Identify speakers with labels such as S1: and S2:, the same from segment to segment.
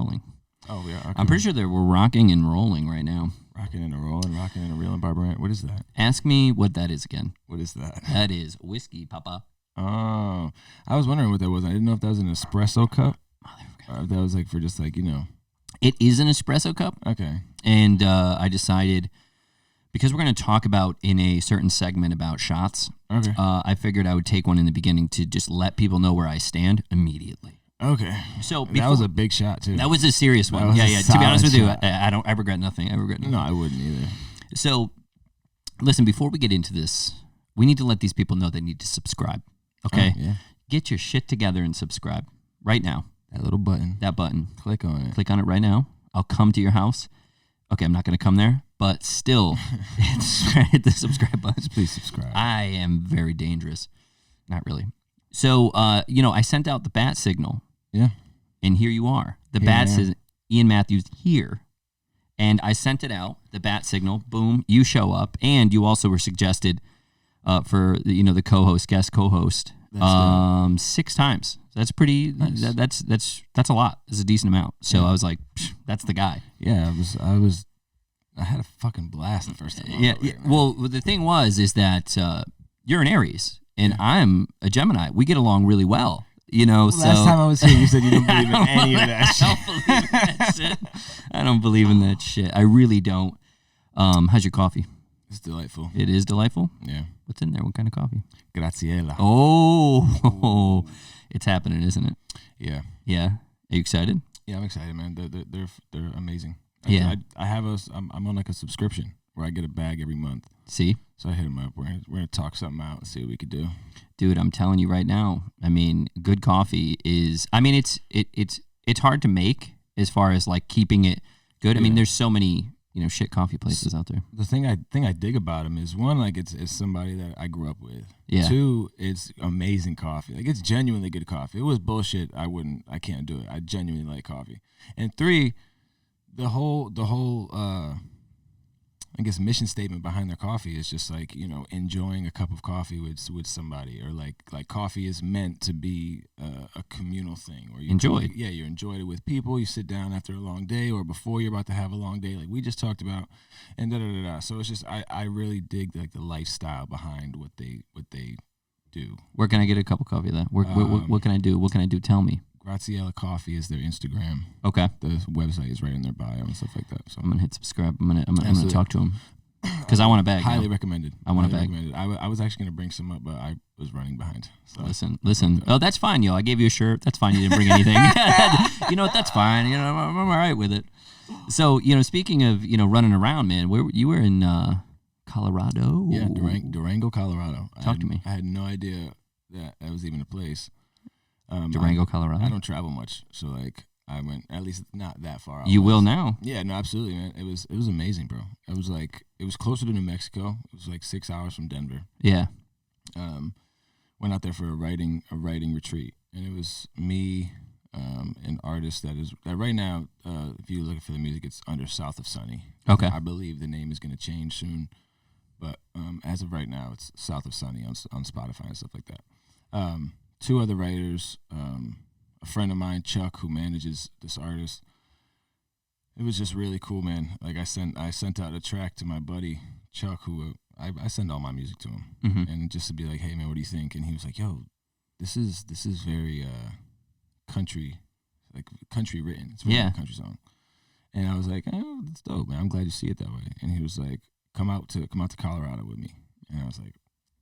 S1: rolling.
S2: Oh, yeah. Okay.
S1: I'm pretty sure that we're rocking and rolling right now.
S2: Rocking and a rolling, rocking and a reeling, Barbara. What is that?
S1: Ask me what that is again.
S2: What is that?
S1: That is whiskey, Papa.
S2: Oh, I was wondering what that was. I didn't know if that was an espresso cup. Or if that was like for just like,
S1: It is an espresso cup.
S2: Okay.
S1: And I decided, because we're going to talk about in a certain segment about shots,
S2: Okay.
S1: I figured I would take one in the beginning to just let people know where I stand immediately.
S2: Okay.
S1: So
S2: that was a big shot too.
S1: That was a serious one. Yeah. To be honest with you, I regret nothing.
S2: No, I wouldn't either.
S1: So, listen, before we get into this, we need to let these people know they need to subscribe. Okay?
S2: Oh, yeah.
S1: Get your shit together and subscribe right now.
S2: That little button.
S1: That button.
S2: Click on it.
S1: Click on it right now. I'll come to your house. Okay, I'm not going to come there, but still, hit the subscribe button.
S2: Please subscribe.
S1: I am very dangerous. Not really. So, I sent out the bat signal.
S2: Yeah.
S1: And here you are. The bat says, Ian Mathews here. And I sent it out, the bat signal. Boom, you show up. And you also were suggested for, the co-host, guest co-host, 6 times. That's pretty,
S2: nice.
S1: That's a lot. That's a decent amount. So I was like, that's the guy.
S2: Yeah, I had a fucking blast the first time.
S1: Yeah. Well, the thing is that you're an Aries and I'm a Gemini. We get along really well.
S2: Last time I was here, you said you don't believe in any of that shit.
S1: I don't believe in that shit. I really don't. How's your coffee?
S2: It's delightful.
S1: It is delightful?
S2: Yeah.
S1: What's in there? What kind of coffee?
S2: Graziella.
S1: Oh, it's happening, isn't it?
S2: Yeah.
S1: Yeah. Are you excited?
S2: Yeah, I'm excited, man. They're amazing.
S1: Yeah.
S2: I'm on like a subscription where I get a bag every month.
S1: See?
S2: So I hit them up. We're gonna talk something out and see what we could do.
S1: Dude, I'm telling you right now. I mean, good coffee is. I mean, it's hard to make as far as like keeping it good. I mean, there's so many shit coffee places out there.
S2: The thing I dig about them is, one, like it's somebody that I grew up with.
S1: Yeah.
S2: 2, it's amazing coffee. Like it's genuinely good coffee. If it was bullshit, I can't do it. I genuinely like coffee. And 3, the whole I guess mission statement behind their coffee is just like, enjoying a cup of coffee with somebody, or like coffee is meant to be a communal thing, or you
S1: enjoy.
S2: You enjoy it with people. You sit down after a long day or before you're about to have a long day, like we just talked about, and da. So it's just I really dig like the lifestyle behind what they do.
S1: Where can I get a cup of coffee then? What can I do? What can I do? Tell me.
S2: Graziella Coffee is their Instagram.
S1: Okay.
S2: The website is right in their bio and stuff like that. So
S1: I'm gonna hit subscribe. I'm gonna talk to them because I want a bag.
S2: Highly recommended.
S1: I want a bag.
S2: I was actually gonna bring some up, but I was running behind. So.
S1: Listen. Oh, that's fine, yo. I gave you a shirt. That's fine. You didn't bring anything. You know what? That's fine. I'm all right with it. So speaking of running around, man, you were in Colorado.
S2: Yeah, Durango, Colorado.
S1: Talk to me.
S2: I had no idea that was even a place.
S1: Durango, Colorado.
S2: I don't travel much, so like I went at least not that far out.
S1: You will now.
S2: Yeah, no, absolutely, man. It was amazing, bro. It was closer to New Mexico. It was like 6 hours from Denver.
S1: Yeah.
S2: Went out there for a writing retreat, and it was me, an artist that right now, if you're looking for the music, it's under South of Sunny.
S1: Okay.
S2: I believe the name is going to change soon, but as of right now, it's South of Sunny on Spotify and stuff like that. 2 other writers, a friend of mine, Chuck, who manages this artist. It was just really cool, man. Like I sent out a track to my buddy Chuck, who I send all my music to him, and just to be like, hey man, what do you think? And he was like, yo, this is very country written. It's really a country song. And I was like, oh, that's dope, man. I'm glad you see it that way. And he was like, come out to Colorado with me. And I was like,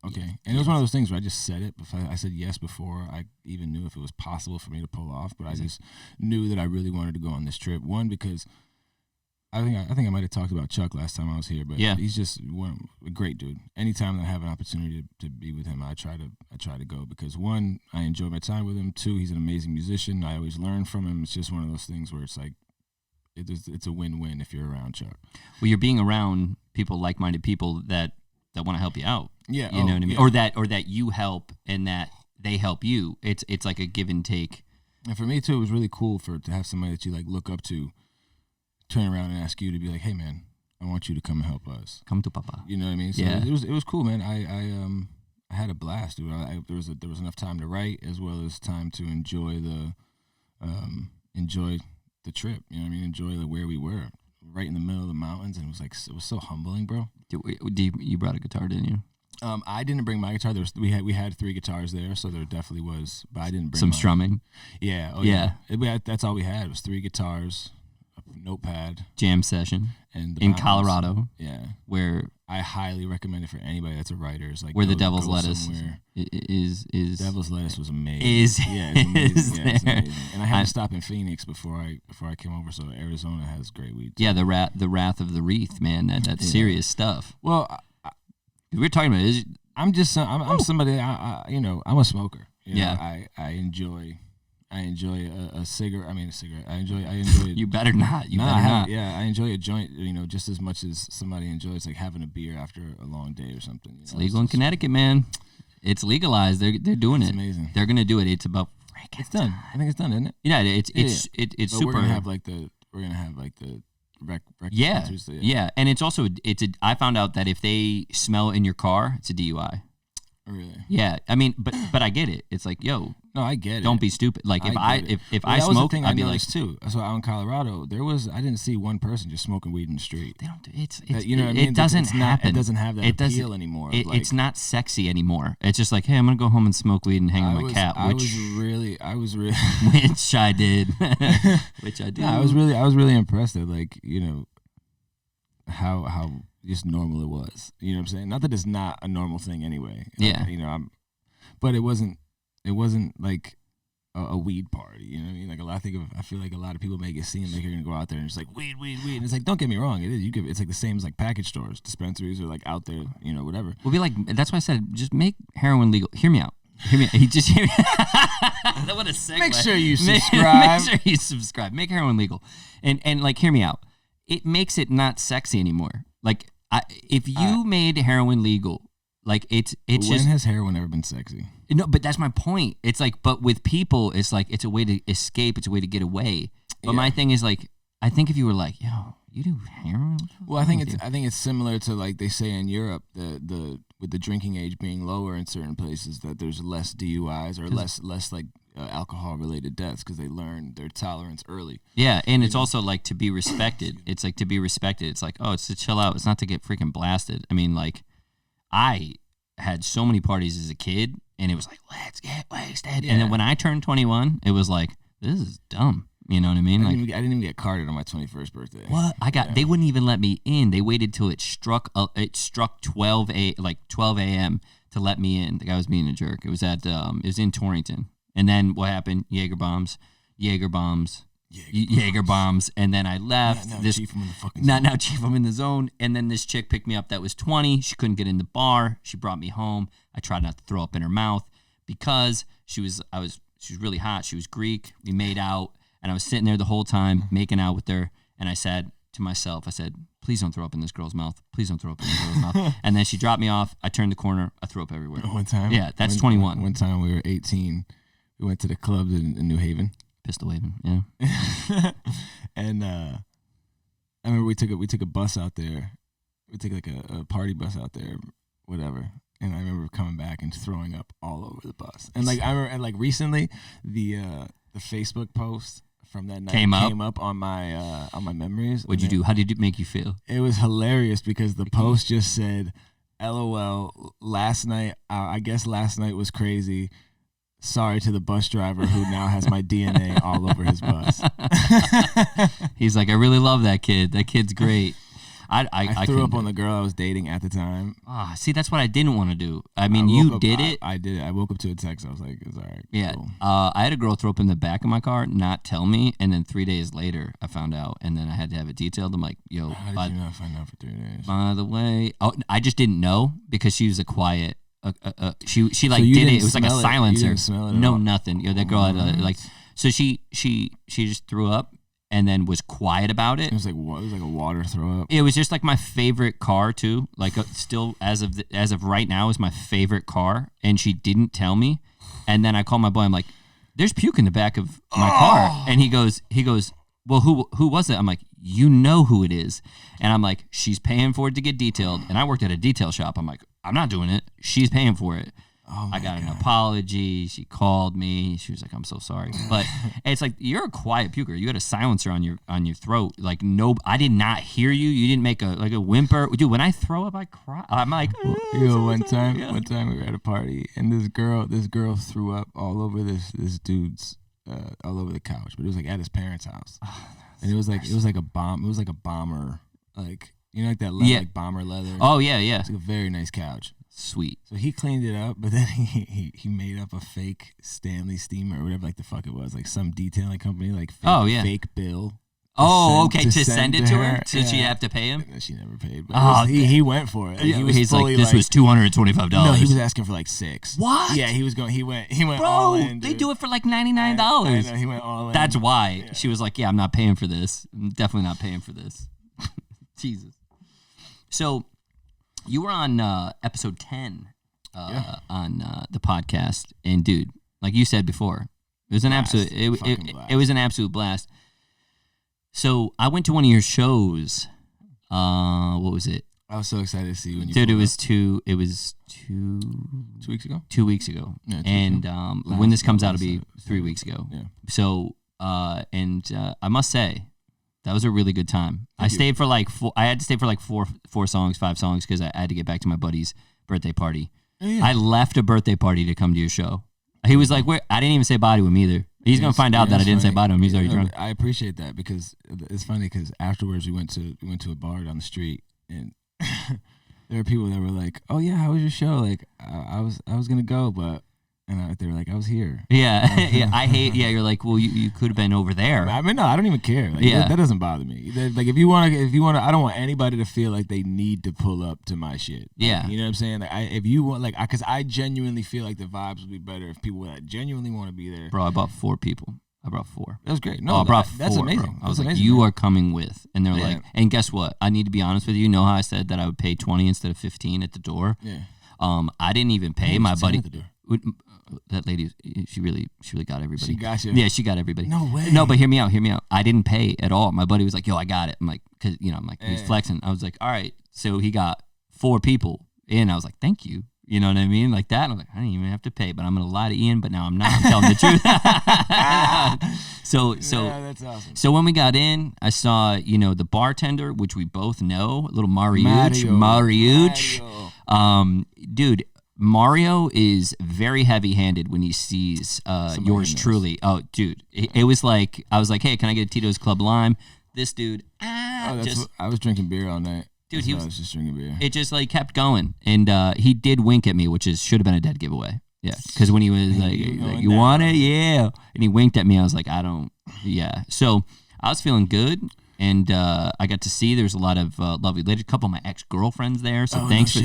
S2: okay. And it was one of those things where I just said it. I said yes before I even knew if it was possible for me to pull off. But I just knew that I really wanted to go on this trip. One, because I think I might have talked about Chuck last time I was here, but he's just a great dude. Anytime that I have an opportunity to be with him, I try to go, because 1, I enjoy my time with him. 2, he's an amazing musician. I always learn from him. It's just one of those things where it's like it's a win-win if you're around Chuck.
S1: Well, you're being around people, like-minded people that want to help you out.
S2: Yeah,
S1: you know what I mean,
S2: yeah.
S1: or that you help and that they help you. It's like a give and take.
S2: And for me too, it was really cool to have somebody that you like look up to turn around and ask you to be like, hey man, I want you to come and help us.
S1: Come to Papa.
S2: You know what I mean? So
S1: yeah.
S2: It was cool, man. I had a blast, dude. There was enough time to write as well as time to enjoy the trip. You know what I mean? Enjoy where we were, right in the middle of the mountains, and it was so humbling, bro.
S1: You brought a guitar, didn't you?
S2: I didn't bring my guitar. We had 3 guitars there, so there definitely was. But I didn't bring
S1: some
S2: mine.
S1: strumming.
S2: Yeah. That's all we had. It was 3 guitars, a notepad,
S1: jam session,
S2: and
S1: in Colorado.
S2: Yeah,
S1: where
S2: I highly recommend it for anybody that's a writer. It's like
S1: where the Devil's Lettuce is.
S2: Devil's Lettuce was amazing.
S1: It's
S2: amazing. It's amazing. And I had to stop in Phoenix before I came over. So Arizona has great weed too.
S1: Yeah, the Wrath of the Wreath, man. That's serious stuff.
S2: Well,
S1: we're talking about it.
S2: I'm somebody. I'm a smoker.
S1: Yeah.
S2: I enjoy a cigarette. I enjoy.
S1: You better not.
S2: Yeah, I enjoy a joint. Just as much as somebody enjoys like having a beer after a long day or something.
S1: It's legal in Connecticut, man. It's legalized. They're doing it.
S2: Amazing.
S1: They're gonna do it. It's about.
S2: It's done. I think it's done, isn't it?
S1: Yeah, it's
S2: but
S1: super.
S2: We're gonna have the rec dispensers.
S1: Yeah, and it's also I found out that if they smell in your car, it's a DUI.
S2: Really?
S1: Yeah, I mean, but I get it. It's like, yo,
S2: no, I get it.
S1: Don't be stupid. Like if I
S2: that was
S1: smoke,
S2: the thing
S1: I'd be
S2: noticed
S1: like
S2: too. So out in Colorado, I didn't see one person just smoking weed in the street.
S1: They don't. It's
S2: you know what I mean?
S1: It doesn't happen.
S2: It doesn't have that appeal anymore.
S1: It's not sexy anymore. It's just like, hey, I'm gonna go home and smoke weed and hang with my cat.
S2: I was really
S1: which I did. Which I did.
S2: Yeah, I was really impressed at how just normal it was. You know what I'm saying? Not that it's not a normal thing anyway.
S1: Yeah.
S2: But it wasn't like a weed party. You know what I mean? Like I feel like a lot of people make it seem like you're gonna go out there and just like weed. And it's like, don't get me wrong, it is. It's like the same as like package stores, dispensaries, or like out there, whatever.
S1: We'll be like, that's why I said, just make heroin legal. Hear me out. He just hear me. What a segue.
S2: Make sure you subscribe.
S1: Make sure you subscribe. Make heroin legal, and like, hear me out. It makes it not sexy anymore. Like, if you made heroin legal. Like it's just.
S2: When has heroin ever been sexy?
S1: No, but that's my point. It's like, but with people, it's like it's a way to escape. It's a way to get away. But my thing is like, I think if you were like, yo, you do heroin.
S2: Well, I think it's similar to like they say in Europe with the drinking age being lower in certain places that there's less DUIs or less like alcohol related deaths because they learn their tolerance early.
S1: Yeah, and it's also like to be respected. It's like to be respected. It's like, oh, it's to chill out. It's not to get freaking blasted. I mean, like. I had so many parties as a kid, and it was like, let's get wasted. Yeah. And then when I turned 21, it was like, this is dumb. You know what I mean?
S2: I didn't even get carded on my 21st birthday.
S1: What? They wouldn't even let me in. They waited till it struck 12 a.m. to let me in. The guy was being a jerk. It was in Torrington. And then what happened? Jaeger bombs. And then I left.
S2: Chief, I'm in the fucking zone.
S1: Now, Chief, I'm in the zone. And then this chick picked me up that was 20. She couldn't get in the bar. She brought me home. I tried not to throw up in her mouth because she was really hot. She was Greek. We made out, and I was sitting there the whole time making out with her. And I said to myself, please don't throw up in this girl's mouth. Please don't throw up in this girl's mouth. And then she dropped me off. I turned the corner. I threw up everywhere.
S2: One time?
S1: Yeah, that's 21.
S2: One time we were 18. We went to the club in New Haven.
S1: Pistol waving, yeah.
S2: And I remember we took a bus out there. We took like a party bus out there, whatever. And I remember coming back and throwing up all over the bus. And like I remember, and like recently, the Facebook post from that night came up on my memories.
S1: What'd you do? How did it make you feel?
S2: It was hilarious because the post just said, "LOL. Last night, I guess last night was crazy. Sorry to the bus driver who now has my DNA all over his bus."
S1: He's like, I really love that kid. That kid's great.
S2: I threw up on the girl I was dating at the time.
S1: See, that's what I didn't want to do. I mean, you did it.
S2: I did it. I woke up to a text. I was like, it's all right.
S1: Yeah.
S2: Cool.
S1: I had a girl throw up in the back of my car, not tell me, and then 3 days later, I found out, and then I had to have it detailed. I'm like, yo.
S2: How did you not find out for 3 days?
S1: By the way, I just didn't know because she was a quiet. She like did it. It was like a silencer.
S2: You didn't smell it
S1: no, nothing. That girl had like. So she just threw up and then was quiet about it.
S2: It was like a water throw up.
S1: It was just like my favorite car too. Like still as of right now is my favorite car. And she didn't tell me. And then I called my boy. I'm like, there's puke in the back of my car. And he goes. Well, who was it? I'm like, you know who it is. And I'm like, she's paying for it to get detailed. And I worked at a detail shop. I'm like, I'm not doing it. She's paying for it.
S2: Oh
S1: I got
S2: God.
S1: an apology. She called me. She was like, "I'm so sorry." But it's like, you're a quiet puker. You had a silencer on your throat. Like, no, I did not hear you. You didn't make a whimper. Dude, when I throw up, I cry. I'm like,
S2: One time we were at a party and this girl threw up all over this dude's all over the couch, but it was like at his parents' house. And it was like a bomb. It was like a bomber, like, you know, like that leather, like bomber leather.
S1: Oh yeah.
S2: It's like a very nice couch.
S1: Sweet.
S2: So he cleaned it up, but then he made up a fake Stanley steamer or whatever, like the fuck it was, like some detailing company, like fake bill.
S1: To send it to her? So she'd have to pay him?
S2: And she never paid. But he went for it.
S1: Yeah, he's like, this was $225.
S2: No, he was asking for like $6.
S1: What?
S2: Yeah, he went
S1: Bro,
S2: all in.
S1: They
S2: Dude.
S1: do it for like $99.
S2: I know, he went all in.
S1: That's why. She was like, yeah, I'm not paying for this. I'm definitely not paying for this. Jesus. So you were on episode 10 on the podcast. And dude, like you said before, it was an absolute it was an absolute blast. So I went to one of your shows. What was it?
S2: I was so excited to see you when you.
S1: Dude, it was
S2: two
S1: 2
S2: weeks ago.
S1: 2 weeks ago.
S2: Yeah,
S1: and when this comes out, it'll be 3 weeks ago.
S2: Yeah.
S1: So I must say, that was a really good time. I stayed for like I had to stay for like four songs, 5 songs, because I had to get back to my buddy's birthday party. Oh, yeah. I left a birthday party to come to your show. He was like, I didn't even say bye to him either. He's going to find out that I didn't say bye to him. He's already drunk.
S2: I appreciate that, because it's funny, because afterwards we went to a bar down the street, and there were people that were like, "Oh yeah, how was your show?" Like I was going to go, but they were like, "I was here."
S1: Yeah, yeah. I hate. Yeah, you're like, well, you could have been over there.
S2: I mean, no, I don't even care. Like, that doesn't bother me. Like, if you want to, I don't want anybody to feel like they need to pull up to my shit. Like,
S1: yeah,
S2: you know what I'm saying? Like, if you want, like, because I genuinely feel like the vibes would be better if people that genuinely want to be there.
S1: Bro, I brought 4 people. I brought 4.
S2: That was great. No,
S1: I brought 4.
S2: That's amazing.
S1: Bro. I was like, you are coming with, and they're like, and guess what? I need to be honest with you. You know how I said that I would pay 20 instead of 15 at the door?
S2: Yeah.
S1: I didn't even pay my buddy.
S2: At the door?
S1: That lady, she really got everybody.
S2: She got you.
S1: Yeah, she got everybody.
S2: No way.
S1: No, but hear me out. I didn't pay at all. My buddy was like, "Yo, I got it." I'm like, because I'm like, he's flexing. I was like, all right. So he got 4 people in. I was like, thank you. You know what I mean? Like that. And I'm like, I didn't even have to pay, but I'm gonna lie to Ian. But now I'm not. I'm telling the truth. So
S2: that's awesome.
S1: So when we got in, I saw the bartender, which we both know, little Mariucci. Dude. Mario is very heavy-handed when he sees yours truly. Oh, dude, it was like, I was like, hey, can I get a Tito's Club Lime? This dude,
S2: I was drinking beer all night.
S1: Dude,
S2: I was just drinking beer.
S1: It just like kept going, and he did wink at me, which should have been a dead giveaway. Yeah, because when he was like you want it? Yeah. And he winked at me. I was like, I don't. Yeah. So I was feeling good. And I got to see there's a lot of lovely ladies, a couple of my ex-girlfriends there. So thank you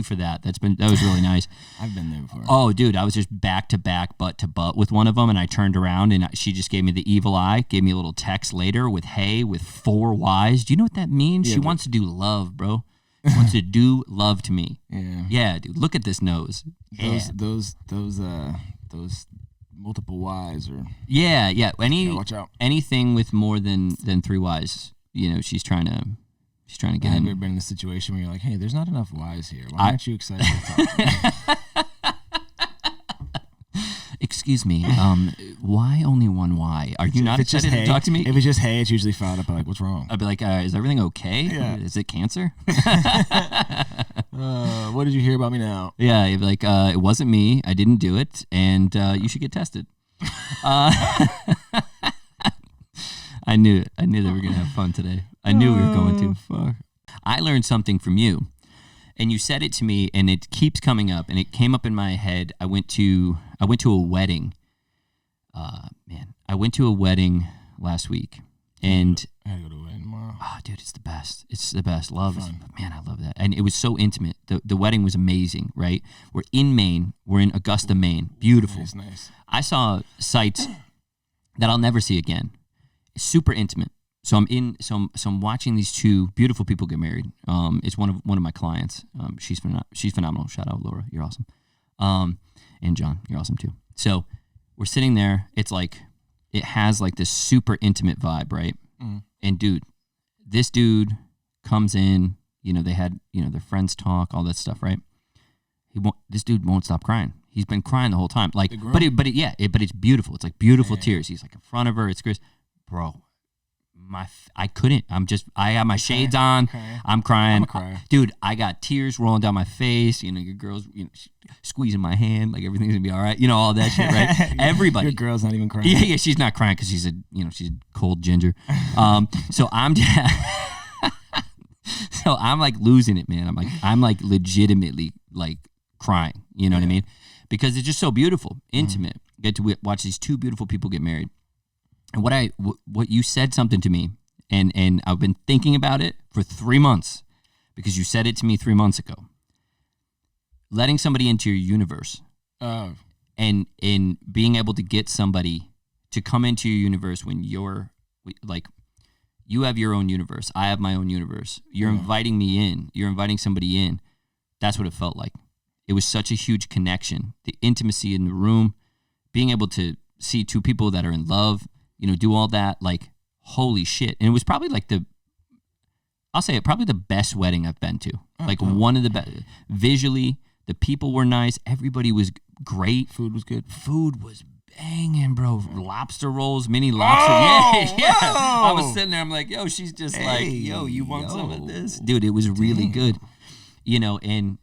S1: for that. That was really nice.
S2: I've been there before.
S1: Oh, dude, I was just back to back, butt to butt with one of them, and I turned around and she just gave me the evil eye, gave me a little text later with "Hey" with 4 Y's. Do you know what that means? Yeah, she wants to do love, bro. She wants to do love to me. Yeah. Yeah, dude. Look at this nose.
S2: Those multiple Y's or
S1: watch out. Anything with more than 3 Y's, she's trying to get in.
S2: Have you ever been in a situation where you're like, hey, there's not enough Y's here. Why aren't you excited to talk to me?
S1: Excuse me, why only 1 Y? Are you not excited to talk to me?
S2: If it's just hey, it's usually followed up by like, what's wrong?
S1: I'd be like, is everything okay? Yeah. Is it cancer?
S2: What did you hear about me now?
S1: Yeah, you'd be like, it wasn't me. I didn't do it, and you should get tested. I knew it. I knew that we were going to have fun today. I knew we were going to.
S2: Fuck.
S1: I learned something from you. And you said it to me, and it keeps coming up, and it came up in my head. I went to a wedding. I went to a wedding last week, and
S2: I gotta go to a wedding tomorrow.
S1: Oh, dude, it's the best. It's the best. Man, I love that. And it was so intimate. The wedding was amazing. Right? We're in Maine. We're in Augusta, Maine. Beautiful.
S2: Nice.
S1: I saw sights that I'll never see again. It's super intimate. So I'm watching these 2 beautiful people get married. It's one of my clients. She's phenomenal. Shout out Laura, you're awesome. And John, you're awesome too. So we're sitting there. It's like it has like this super intimate vibe, right? Mm. And dude, this dude comes in. They had their friends talk, all that stuff, right? This dude won't stop crying. He's been crying the whole time. Like, but it's beautiful. It's like beautiful tears. He's like in front of her. It's Chris, bro. I couldn't. I have my shades on. I'm crying. Dude, I got tears rolling down my face. You know, your girl's squeezing my hand, like everything's gonna be all right. You know, all that shit, right? Everybody.
S2: Your girl's not even crying.
S1: Yeah, she's not crying because she's a cold ginger. So I'm so I'm like losing it, man. I'm like legitimately like crying. You know what I mean? Because it's just so beautiful, intimate. Get to watch these two beautiful people get married. And what you said something to me, and I've been thinking about it for 3 months because you said it to me 3 months ago. Letting somebody into your universe, and being able to get somebody to come into your universe when you're like, you have your own universe, I have my own universe. You're inviting me in. You're inviting somebody in. That's what it felt like. It was such a huge connection. The intimacy in the room, being able to see two people that are in love. Do all that, like, holy shit. And it was probably like probably the best wedding I've been to. Like one of the best. Visually, the people were nice. Everybody was great.
S2: Food was good.
S1: Food was banging, bro. Lobster rolls, mini lobster. Yeah. I was sitting there, I'm like, yo, she's just like, yo, you want some of this? Dude, it was really good. And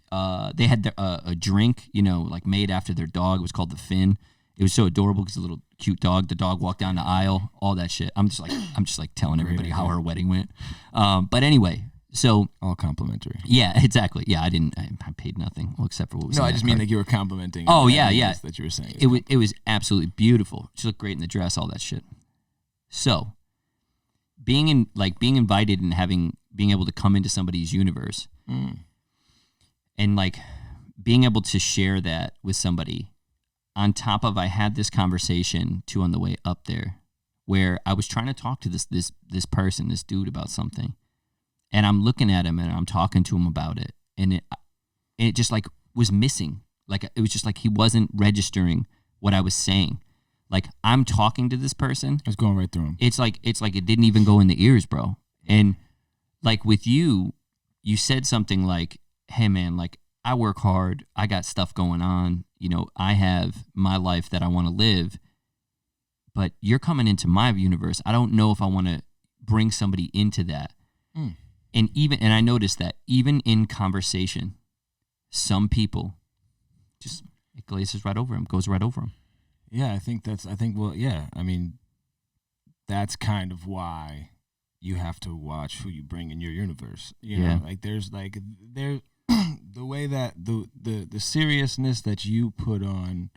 S1: they had a drink, like made after their dog. It was called the Finn. It was so adorable because the little cute dog. The dog walked down the aisle, all that shit. I'm just like telling everybody how her wedding went. But anyway, so
S2: all complimentary.
S1: Yeah, exactly. Yeah, I paid nothing, well, except for what was.
S2: No, I just mean like you were complimenting.
S1: Oh yeah.
S2: That you were saying.
S1: It was absolutely beautiful. She looked great in the dress, all that shit. So, being invited and being able to come into somebody's universe, and like being able to share that with somebody. On top of, I had this conversation too on the way up there, where I was trying to talk to this person, this dude, about something, and I'm looking at him and I'm talking to him about it, and it just like was missing, like it was just like he wasn't registering what I was saying. Like I'm talking to this person,
S2: it's going right through him.
S1: It's like it didn't even go in the ears, bro. And like with you said something like, "Hey man, like I work hard, I got stuff going on." I have my life that I want to live, but you're coming into my universe. I don't know if I want to bring somebody into that. And I noticed that even in conversation, some people just, it glazes right over them, goes right over them.
S2: Yeah, I mean, that's kind of why you have to watch who you bring in your universe. Like there's the way that the seriousness that you put on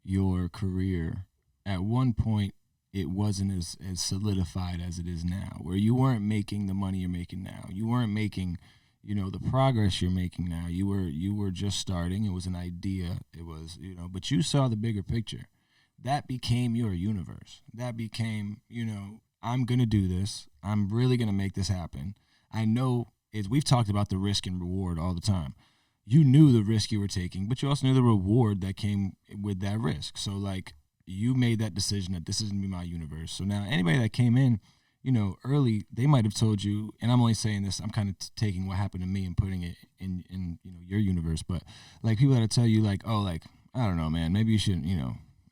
S2: your career, at one point it wasn't as solidified as it is now, where you weren't making the money you're making now. You weren't making, the progress you're making now. You were just starting. It was an idea. It was, but you saw the bigger picture. That became your universe. That became, I'm going to do this. I'm really going to make this happen. I know we've talked about the risk and reward all the time. You knew the risk you were taking, but you also knew the reward that came with that risk. So, like, you made that decision that this is going to be my universe. So now anybody that came in, early, they might have told you, and I'm only saying this, I'm kind of taking what happened to me and putting it in your universe. But, like, people that tell you, like, oh, like, I don't know, man, maybe you shouldn't,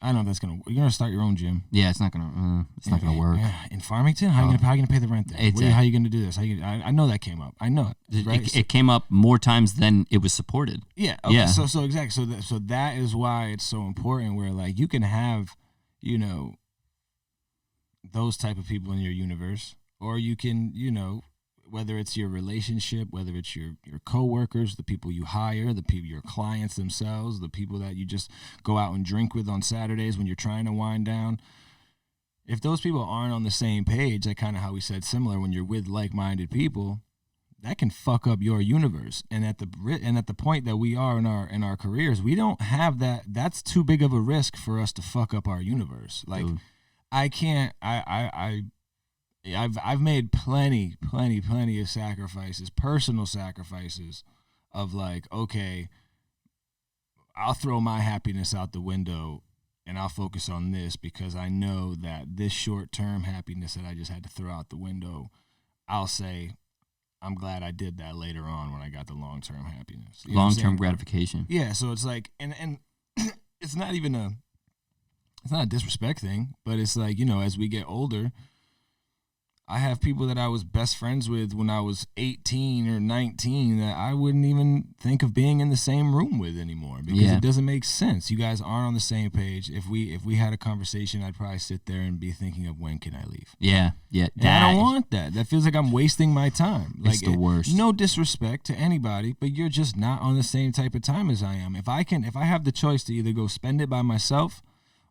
S2: I don't know if that's you're gonna start your own gym.
S1: Yeah, it's not gonna work.
S2: Yeah. In Farmington, how you gonna pay the rent there?
S1: Exactly.
S2: How you gonna do this? I know that came up. I know it. Right?
S1: It came up more times than it was supported.
S2: Yeah. Okay. Yeah. So exactly. So that is why it's so important. Where like you can have, those type of people in your universe, or you can, whether it's your relationship, whether it's your coworkers, the people you hire, your clients themselves, the people that you just go out and drink with on Saturdays when you're trying to wind down. If those people aren't on the same page, like kind of how we said similar, when you're with like-minded people, that can fuck up your universe. And at the point that we are in our careers, we don't have that. That's too big of a risk for us to fuck up our universe. Like, I can't. I've made plenty of sacrifices, personal sacrifices, of like, okay, I'll throw my happiness out the window and I'll focus on this because I know that this short-term happiness that I just had to throw out the window, I'll say, I'm glad I did that later on when I got the long-term happiness.
S1: Long-term gratification.
S2: Yeah, so it's like, and it's not even it's not a disrespect thing, but it's like, as we get older, I have people that I was best friends with when I was 18 or 19 that I wouldn't even think of being in the same room with anymore because it doesn't make sense. You guys aren't on the same page. If we had a conversation, I'd probably sit there and be thinking of when can I leave.
S1: Yeah.
S2: And I don't want that. That feels like I'm wasting my time.
S1: It's the worst.
S2: No disrespect to anybody, but you're just not on the same type of time as I am. If I have the choice to either go spend it by myself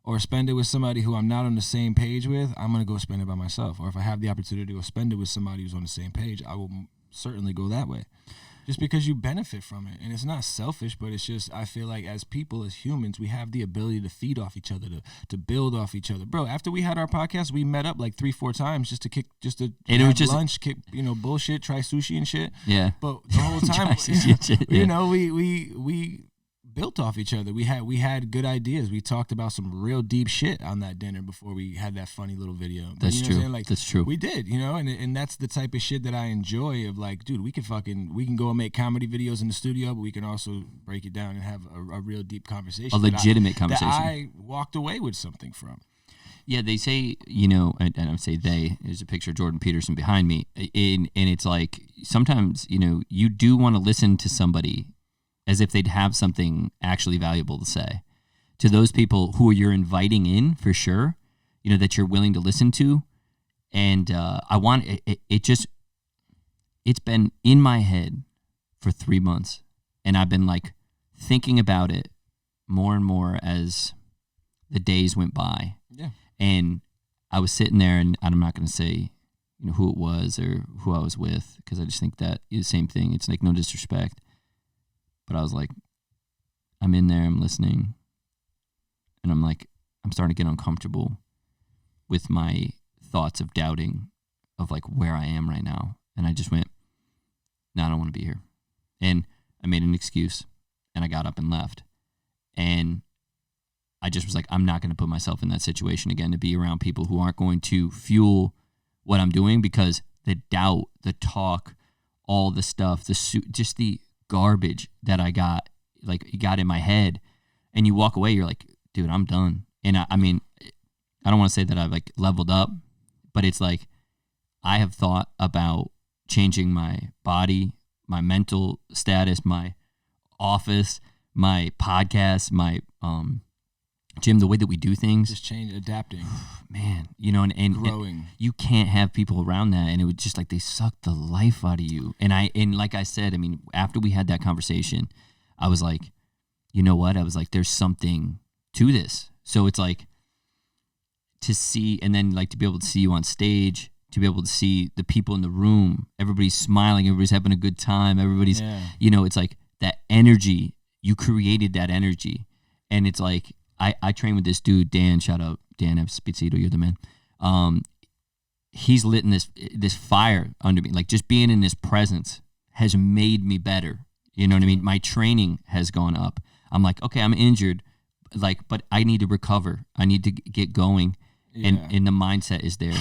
S2: or spend it with somebody who I'm not on the same page with, I'm going to go spend it by myself. Or if I have the opportunity to spend it with somebody who's on the same page, I will certainly go that way. Just because you benefit from it. And it's not selfish, but it's just, I feel like as people, as humans, we have the ability to feed off each other, to build off each other. Bro, after we had our podcast, we met up like 3-4 times just to have lunch, kick, bullshit, try sushi and shit.
S1: Yeah.
S2: But the whole time, we built off each other. We had good ideas. We talked about some real deep shit on that dinner before we had that funny little video.
S1: That's true. That's true.
S2: We did, and that's the type of shit that I enjoy. Of like, dude, we can go and make comedy videos in the studio, but we can also break it down and have a real deep conversation,
S1: a legitimate conversation
S2: that I walked away with something from.
S1: Yeah, they say, and I say they. There's a picture of Jordan Peterson behind me, and it's like sometimes you do want to listen to somebody as if they'd have something actually valuable to say. To those people who you're inviting in, for sure, that you're willing to listen to. And I want it's been in my head for 3 months. And I've been like thinking about it more and more as the days went by.
S2: Yeah.
S1: And I was sitting there, and I'm not going to say who it was or who I was with, because I just think that is the same thing. It's like no disrespect. But I was like, I'm in there, I'm listening, and I'm starting to get uncomfortable with my thoughts of doubting of like where I am right now. And I just went, no, I don't want to be here. And I made an excuse, and I got up and left. And I just was like, I'm not going to put myself in that situation again, to be around people who aren't going to fuel what I'm doing, because the doubt, the talk, all the stuff, just the garbage that I got in my head, and you walk away, you're like, dude, I'm done. And I mean, I don't want to say that I've like leveled up, but it's like I have thought about changing my body, my mental status, my office, my podcast, my gym, the way that we do things.
S2: Just change, adapting.
S1: Man, and
S2: growing.
S1: And you can't have people around that, and it would just like they suck the life out of you. And like I said, I mean, after we had that conversation, I was like, you know what? I was like, there's something to this. So it's like to see, and then like to be able to see you on stage, to be able to see the people in the room, everybody's smiling, everybody's having a good time, everybody's, it's like that energy. You created that energy, and it's like I train with this dude, Dan. Shout out Dan Espicito, you're the man. He's lit in this fire under me. Like just being in his presence has made me better. You know what I mean? My training has gone up. I'm like, okay, I'm injured, but I need to recover. I need to get going, and the mindset is there.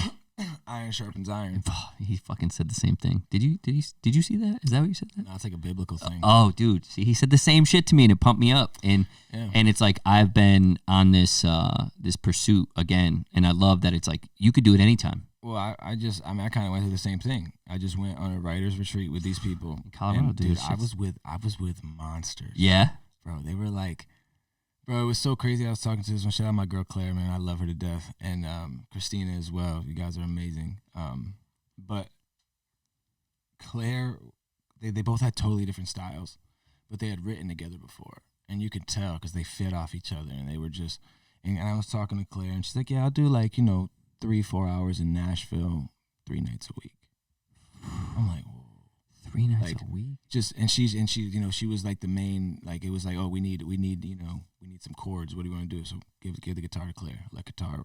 S2: Iron sharpens iron.
S1: He fucking said the same thing. Did you see that? Is that what you said?
S2: No, it's like a biblical thing.
S1: Oh, dude. See, he said the same shit to me, and it pumped me up. And it's like I've been on this pursuit again, and I love that it's like you could do it anytime.
S2: Well, I kind of went through the same thing. I just went on a writer's retreat with these people
S1: in Colorado,
S2: and, dude. I was with monsters.
S1: Yeah,
S2: bro. They were like. Bro, it was so crazy. I was talking to this one. Shout out my girl Claire, man. I love her to death. And Christina as well. You guys are amazing. But Claire, they both had totally different styles, but they had written together before. And you could tell because they fed off each other. And they were just, and I was talking to Claire, and she's like, yeah, I'll do 3-4 hours in Nashville 3 nights a week. I'm like, whoa.
S1: 3 nights a week.
S2: Just and she she was like the main, like it was like, oh, we need some chords. What do you want to do? So give the guitar to Claire, let her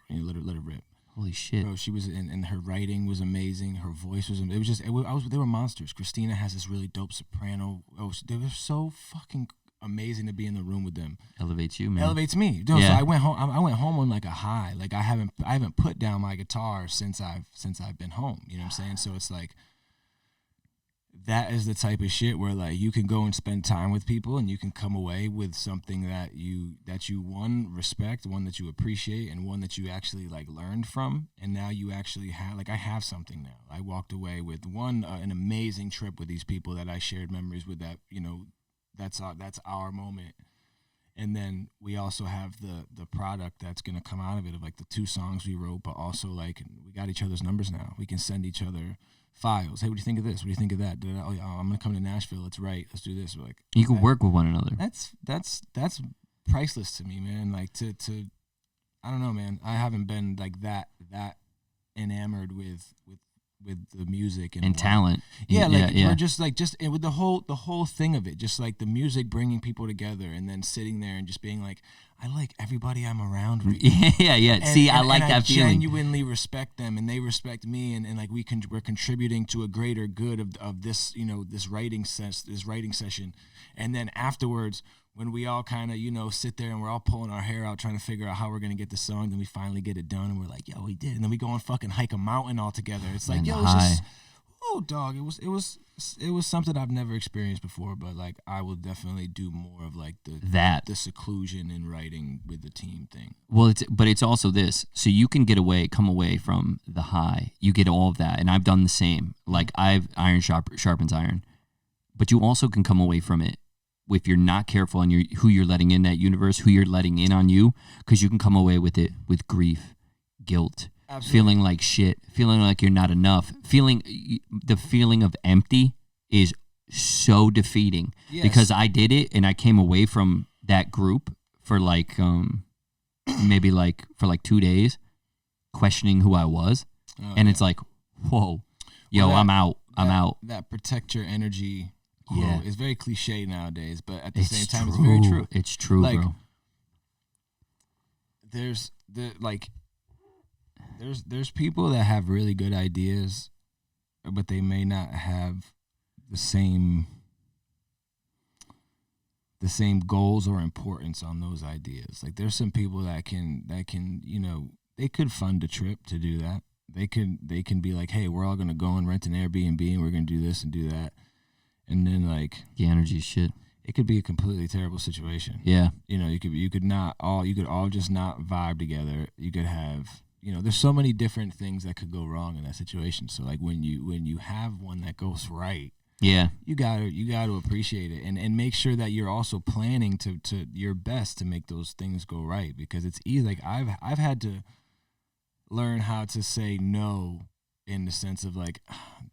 S2: rip.
S1: Holy shit,
S2: bro! She was and her writing was amazing. Her voice was amazing. It was just they were monsters. Christina has this really dope soprano. Oh, they were so fucking amazing to be in the room with them.
S1: Elevates you, man.
S2: Elevates me. Dude, yeah. So I went home on like a high. Like I haven't put down my guitar since I've been home. You know what I'm saying? So it's like. that is the type of shit where like you can go and spend time with people and you can come away with something that you one respect, one that you appreciate, and one that you actually like learned from, and now you actually have like I have something now. I walked away with an amazing trip with these people that I shared memories with, that that's our moment. And then we also have the product that's going to come out of it, of like the 2 songs we wrote, but also like we got each other's numbers now. We can send each other files. Hey, what do you think of this? What do you think of that? I'm going to come to Nashville. Let's write. Let's do this. We're like,
S1: you can work with one another.
S2: That's priceless to me, man. Like to I don't know, man. I haven't been like that enamored with the music and
S1: talent.
S2: Or just with the whole thing of it, just like the music bringing people together, and then sitting there and just being like, I like everybody I'm around right now.
S1: Yeah. I like that feeling.
S2: I genuinely respect them, and they respect me, and like we're contributing to a greater good of this, this writing session. And then afterwards, when we all kind of, sit there and we're all pulling our hair out trying to figure out how we're going to get the song, then we finally get it done and we're like, yo, we did. And then we go and fucking hike a mountain all together. It's like, yo, it's just, dog. It was something I've never experienced before, but like I will definitely do more of like the seclusion in writing with the team thing.
S1: Well, it's also this. So you can come away from the high. You get all of that. And I've done the same. Like iron sharpens iron. But you also can come away from it if you're not careful and who you're letting in that universe, who you're letting in on you, because you can come away with it with grief, guilt, absolutely, feeling like shit, feeling like you're not enough, the feeling of empty is so defeating. Yes. Because I did it and I came away from that group for like maybe like for like 2 days questioning who I was. And it's like, whoa, I'm out.
S2: That protect your energy.
S1: Yeah,
S2: it's very cliche nowadays, but at the same time, it's very true.
S1: It's true, like, bro.
S2: There's people that have really good ideas, but they may not have the same goals or importance on those ideas. Like there's some people that can they could fund a trip to do that. They can be like, hey, we're all gonna go and rent an Airbnb and we're gonna do this and do that. And then like
S1: the energy shit,
S2: it could be a completely terrible situation.
S1: Yeah,
S2: you could all just not vibe together. You could have, there's so many different things that could go wrong in that situation. So like when you have one that goes right,
S1: yeah,
S2: you gotta appreciate it and make sure that you're also planning to your best to make those things go right, because it's easy. Like I've had to learn how to say no, in the sense of like,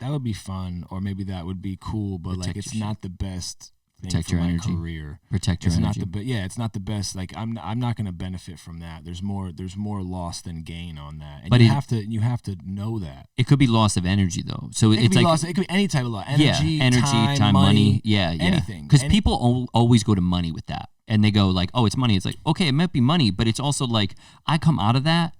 S2: that would be fun, or maybe that would be cool, but like it's not the best thing for my career.
S1: Protect your energy.
S2: It's not the best. Like I'm not going to benefit from that. There's more loss than gain on that. And
S1: but
S2: you have to know that.
S1: It could be loss of energy though. So it's like
S2: loss. It could be any type of loss. Energy,
S1: time, money. Yeah.
S2: Anything.
S1: Because people always go to money with that. And they go like, oh, it's money. It's like, okay, it might be money, but it's also like I come out of that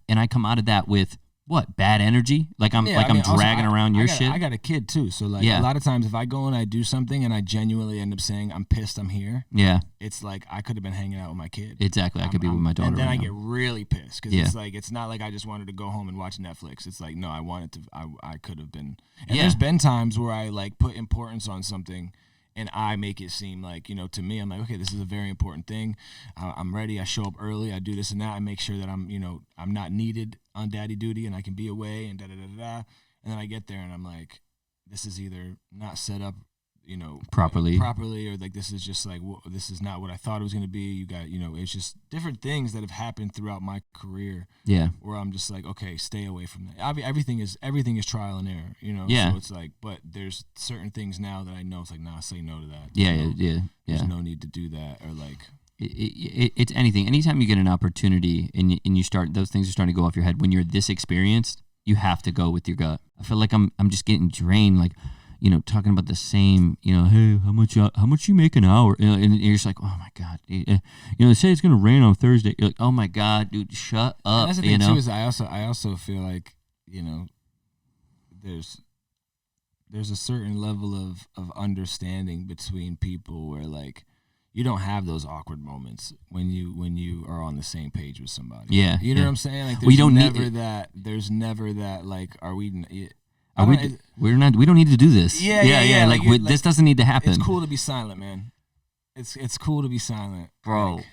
S1: with what, bad energy? Like I'm dragging around your shit.
S2: I got a kid too, so like a lot of times if I go and I do something and I genuinely end up saying I'm pissed I'm here, it's like I could have been hanging out with my kid.
S1: Exactly, I could be with my daughter.
S2: And then
S1: right
S2: I
S1: now.
S2: get really pissed because it's like it's not like I just wanted to go home and watch Netflix. It's like no, I wanted to. I could have been. And there's been times where I like put importance on something. And I make it seem like, to me, I'm like, okay, this is a very important thing. I'm ready. I show up early. I do this and that. I make sure that I'm not needed on daddy duty and I can be away and da-da-da-da-da. And then I get there and I'm like, this is either not set up, properly, or like this is just like, this is not what I thought it was going to be. You got, it's just different things that have happened throughout my career.
S1: Yeah.
S2: Where I'm just like, okay, stay away from that. I mean, everything is trial and error,
S1: Yeah.
S2: So it's like, but there's certain things now that I know it's like, nah, say no to that.
S1: Yeah.
S2: There's no need to do that, or like.
S1: It's anything. Anytime you get an opportunity and you start, those things are starting to go off your head. When you're this experienced, you have to go with your gut. I feel like I'm just getting drained. Like, talking about the same, hey, how much you make an hour? And you're just like, oh my God, they say it's gonna rain on Thursday. You're like, oh my God, dude, shut up. And
S2: that's the thing too, is I also feel like, there's a certain level of understanding between people where like you don't have those awkward moments when you are on the same page with somebody.
S1: Yeah,
S2: you know what I'm saying? Like
S1: there's
S2: there's never that like, are
S1: We don't need to do this.
S2: Yeah.
S1: Like, this doesn't need to happen.
S2: It's cool to be silent, man. It's cool to be silent,
S1: bro.
S2: Like,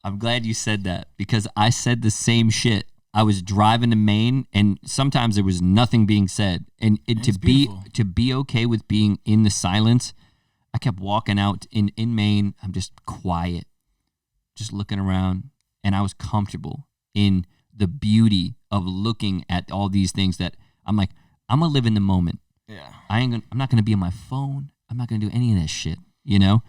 S1: I'm glad you said that because I said the same shit. I was driving to Maine, and sometimes there was nothing being said, and to be okay with being in the silence. I kept walking out in Maine. I'm just quiet, just looking around, and I was comfortable in the beauty of looking at all these things that I'm like, I'm gonna live in the moment.
S2: Yeah,
S1: I'm not gonna be on my phone. I'm not gonna do any of that shit, you know.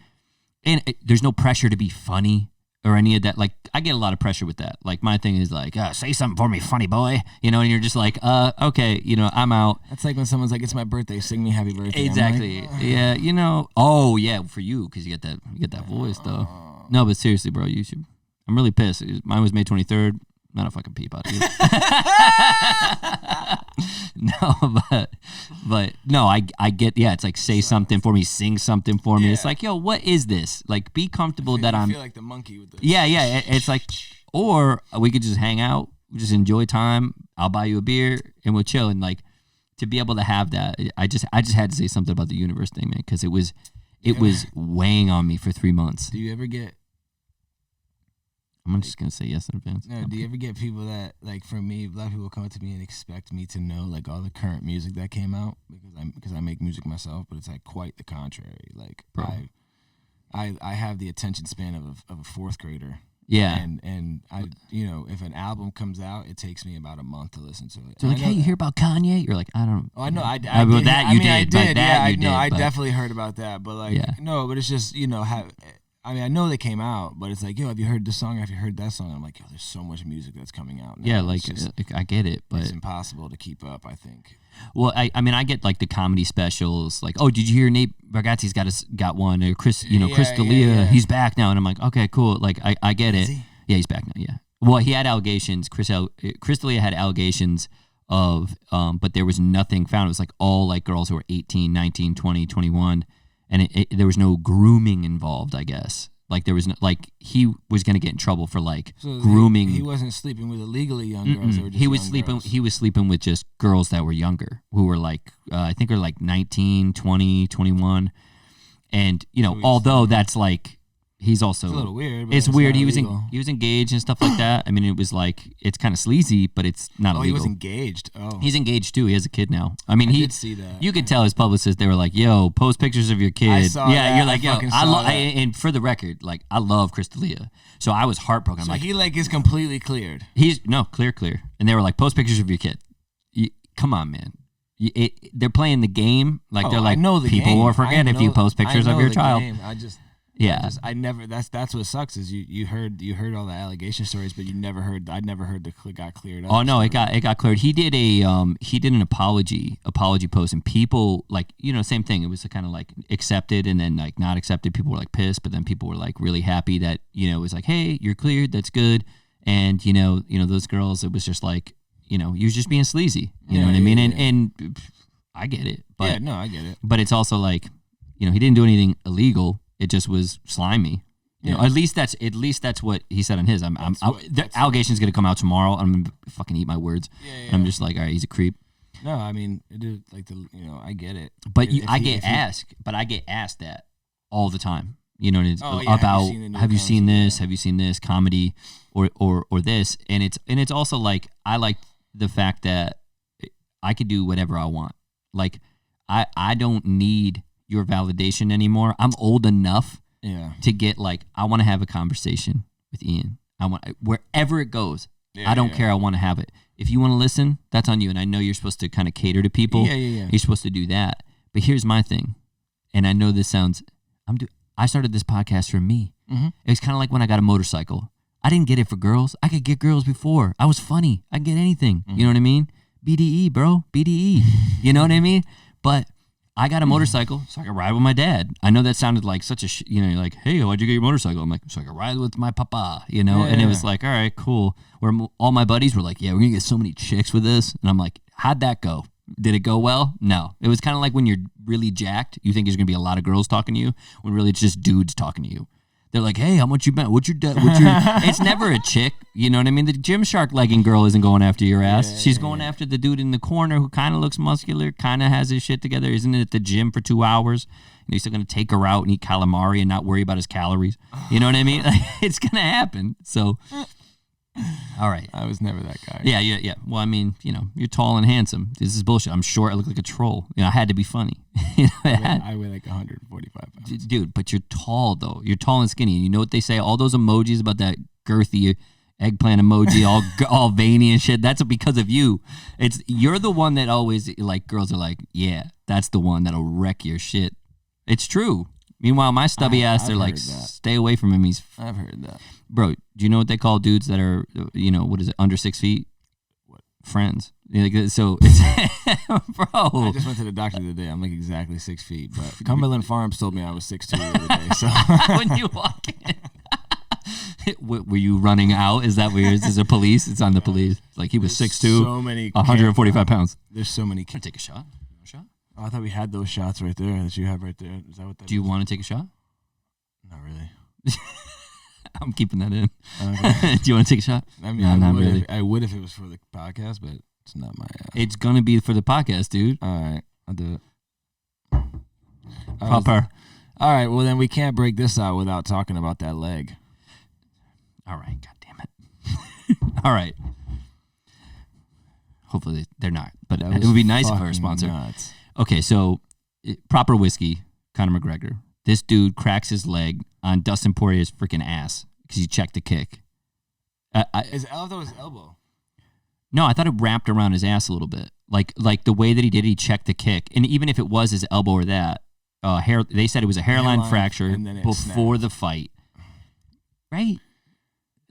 S1: And there's no pressure to be funny or any of that. Like, I get a lot of pressure with that. Like, my thing is like, say something for me, funny boy. You know, and you're just like, okay, you know, I'm out.
S2: That's like when someone's like, it's my birthday, sing me happy birthday.
S1: Exactly.
S2: Like,
S1: yeah, you know. Oh, yeah, for you, because you get that voice, though. No, but seriously, bro, you should. I'm really pissed. Mine was May 23rd. Not a fucking peep out of you. No, but no, I get, yeah, it's like, say something for me, sing something for me. It's like, yo, what is this? Like, be comfortable that I'm.
S2: I feel like the monkey with this.
S1: Yeah, it's like, or we could just hang out, just enjoy time. I'll buy you a beer and we'll chill. And like, to be able to have that, I just had to say something about the universe thing, man, because it was weighing on me for 3 months.
S2: Do you ever get?
S1: I'm just gonna say yes in advance.
S2: No, do you ever get people that, like, for me, a lot of people come up to me and expect me to know like all the current music that came out because I make music myself, but it's like quite the contrary. Like,
S1: bro.
S2: I have the attention span of a fourth grader.
S1: Yeah,
S2: and I, you know, if an album comes out, it takes me about a month to listen to it.
S1: So like, hey, you hear about Kanye? You're like, I don't.
S2: Oh, I know. I
S1: did.
S2: That you did.
S1: Yeah,
S2: I definitely heard about that, but like, no, but it's just, you know, I mean, I know they came out, but it's like, yo, have you heard this song? Have you heard that song? I'm like, yo, there's so much music that's coming out now.
S1: Yeah, like, I get it, but
S2: it's impossible to keep up, I think.
S1: Well, I mean, I get like the comedy specials, like, oh, did you hear Nate Bargatze's got one? Or Chris D'Elia, he's back now, and I'm like, okay, cool. Like, I get it. Yeah, he's back now. Yeah. Well, he had allegations. Chris D'Elia had allegations of, but there was nothing found. It was like all like girls who were 18, 19, 20, 21. And there was no grooming involved, I guess. Like, there was no, like, he was going to get in trouble for like grooming.
S2: He wasn't sleeping with illegally young girls.
S1: He was sleeping with just girls that were younger, who were like, I think are like 19, 20, 21. And, you know, although that's like, he's also,
S2: it's a little weird. But
S1: it's weird. He
S2: was
S1: engaged and stuff like that. I mean, it was like, it's kind of sleazy, but it's not illegal.
S2: He was engaged. Oh,
S1: he's engaged too. He has a kid now. I mean,
S2: I did see that.
S1: You could tell his publicist. They were like, "Yo, post pictures of your kid."
S2: I saw that.
S1: You're like, "Yo,
S2: and
S1: for the record, like, I love Chris D'Elia, so I was heartbroken.
S2: So
S1: I'm like,
S2: he like is completely cleared.
S1: He's clear. And they were like, "Post pictures of your kid." Come on, man. They're playing the game. Like, they're like, people will forget if you post pictures of your child.
S2: Game. I never. That's what sucks is you heard all the allegation stories, but I'd never heard the got cleared up.
S1: Oh no, it got cleared. He did an apology post, and people, like, you know, same thing. It was kind of like accepted and then like not accepted. People were like pissed, but then people were like really happy that, you know, it was like, hey, you're cleared. That's good. And you know those girls. It was just like, you know, you was just being sleazy. You know what I mean? And I get it. But
S2: I get it.
S1: But it's also like, you know, he didn't do anything illegal. It just was slimy. You know, at least that's what he said on his. The allegation's gonna come out tomorrow. I'm gonna fucking eat my words. And I'm just like, all right, he's a creep.
S2: No, I mean, it is like I get it.
S1: But I get asked that all the time. You know, about have you seen this? Have you seen this comedy or this? And it's also like, I like the fact that I could do whatever I want. Like, I don't need your validation anymore. I'm old enough to get like, I want to have a conversation with Ian. I want, wherever it goes. I don't care. I want to have it. If you want to listen, that's on you. And I know you're supposed to kind of cater to people. You're supposed to do that. But here's my thing. And I know this sounds, I started this podcast for me. Mm-hmm. It's kind of like when I got a motorcycle. I didn't get it for girls. I could get girls before. I was funny. I could get anything. Mm-hmm. You know what I mean? BDE, bro. BDE. You know what I mean? But I got a motorcycle so I could ride with my dad. I know that sounded like such a, you're like, hey, why'd you get your motorcycle? I'm like, so I could ride with my papa, you know? And it was like, all right, cool. Where all my buddies were like, yeah, we're going to get so many chicks with this. And I'm like, how'd that go? Did it go well? No. It was kind of like when you're really jacked, you think there's going to be a lot of girls talking to you, when really it's just dudes talking to you. They're like, hey, how much you bet? What's your It's never a chick. You know what I mean? The Gymshark legging girl isn't going after your ass. She's going after the dude in the corner who kind of looks muscular, kind of has his shit together, isn't at the gym for 2 hours. And he's still going to take her out and eat calamari and not worry about his calories. You know what I mean? It's going to happen. So, all right.
S2: I was never that guy.
S1: Yeah. Well, I mean, you're tall and handsome. This is bullshit. I'm short. I look like a troll. I had to be funny.
S2: I weigh like 145 pounds.
S1: Dude, but you're tall, though. You're tall and skinny. And you know what they say? All those emojis about that girthy eggplant emoji, all veiny and shit. That's because of you. You're the one that always, like, girls are like, yeah, that's the one that'll wreck your shit. It's true. Meanwhile, my stubby ass, they're like, stay away from him.
S2: I've heard that.
S1: Bro, do you know what they call dudes that are, what is it, under 6 feet?
S2: What?
S1: Friends. So, it's, bro.
S2: I just went to the doctor the other day. I'm like exactly 6 feet. But Cumberland Farms told me I was 6'2" the other day. So
S1: when you walk in. Were you running out? Is that where is there police? It's on the police. Like he was 6'2",
S2: so many
S1: 145 pounds.
S2: There's so many.
S1: Can I take a shot?
S2: Oh, I thought we had those shots right there that you have right there. Is that what that
S1: Do you want to take a shot?
S2: Not really.
S1: I'm keeping that in.
S2: Okay.
S1: Do you want to take a shot?
S2: I mean, not really. I would if it was for the podcast, but it's not my.
S1: It's gonna be for the podcast, dude.
S2: All right, I'll do it.
S1: Proper.
S2: All right. Well, then we can't break this out without talking about that leg.
S1: All right. God damn it. All right. Hopefully they're not, but it would be nice if our sponsor.
S2: Nuts.
S1: Okay, so Proper Whiskey, Conor McGregor. This dude cracks his leg on Dustin Poirier's freaking ass because he checked the kick.
S2: His elbow.
S1: No, I thought it wrapped around his ass a little bit, like the way that he did. He checked the kick, and even if it was his elbow or that they said it was a hairline fracture before the fight, right?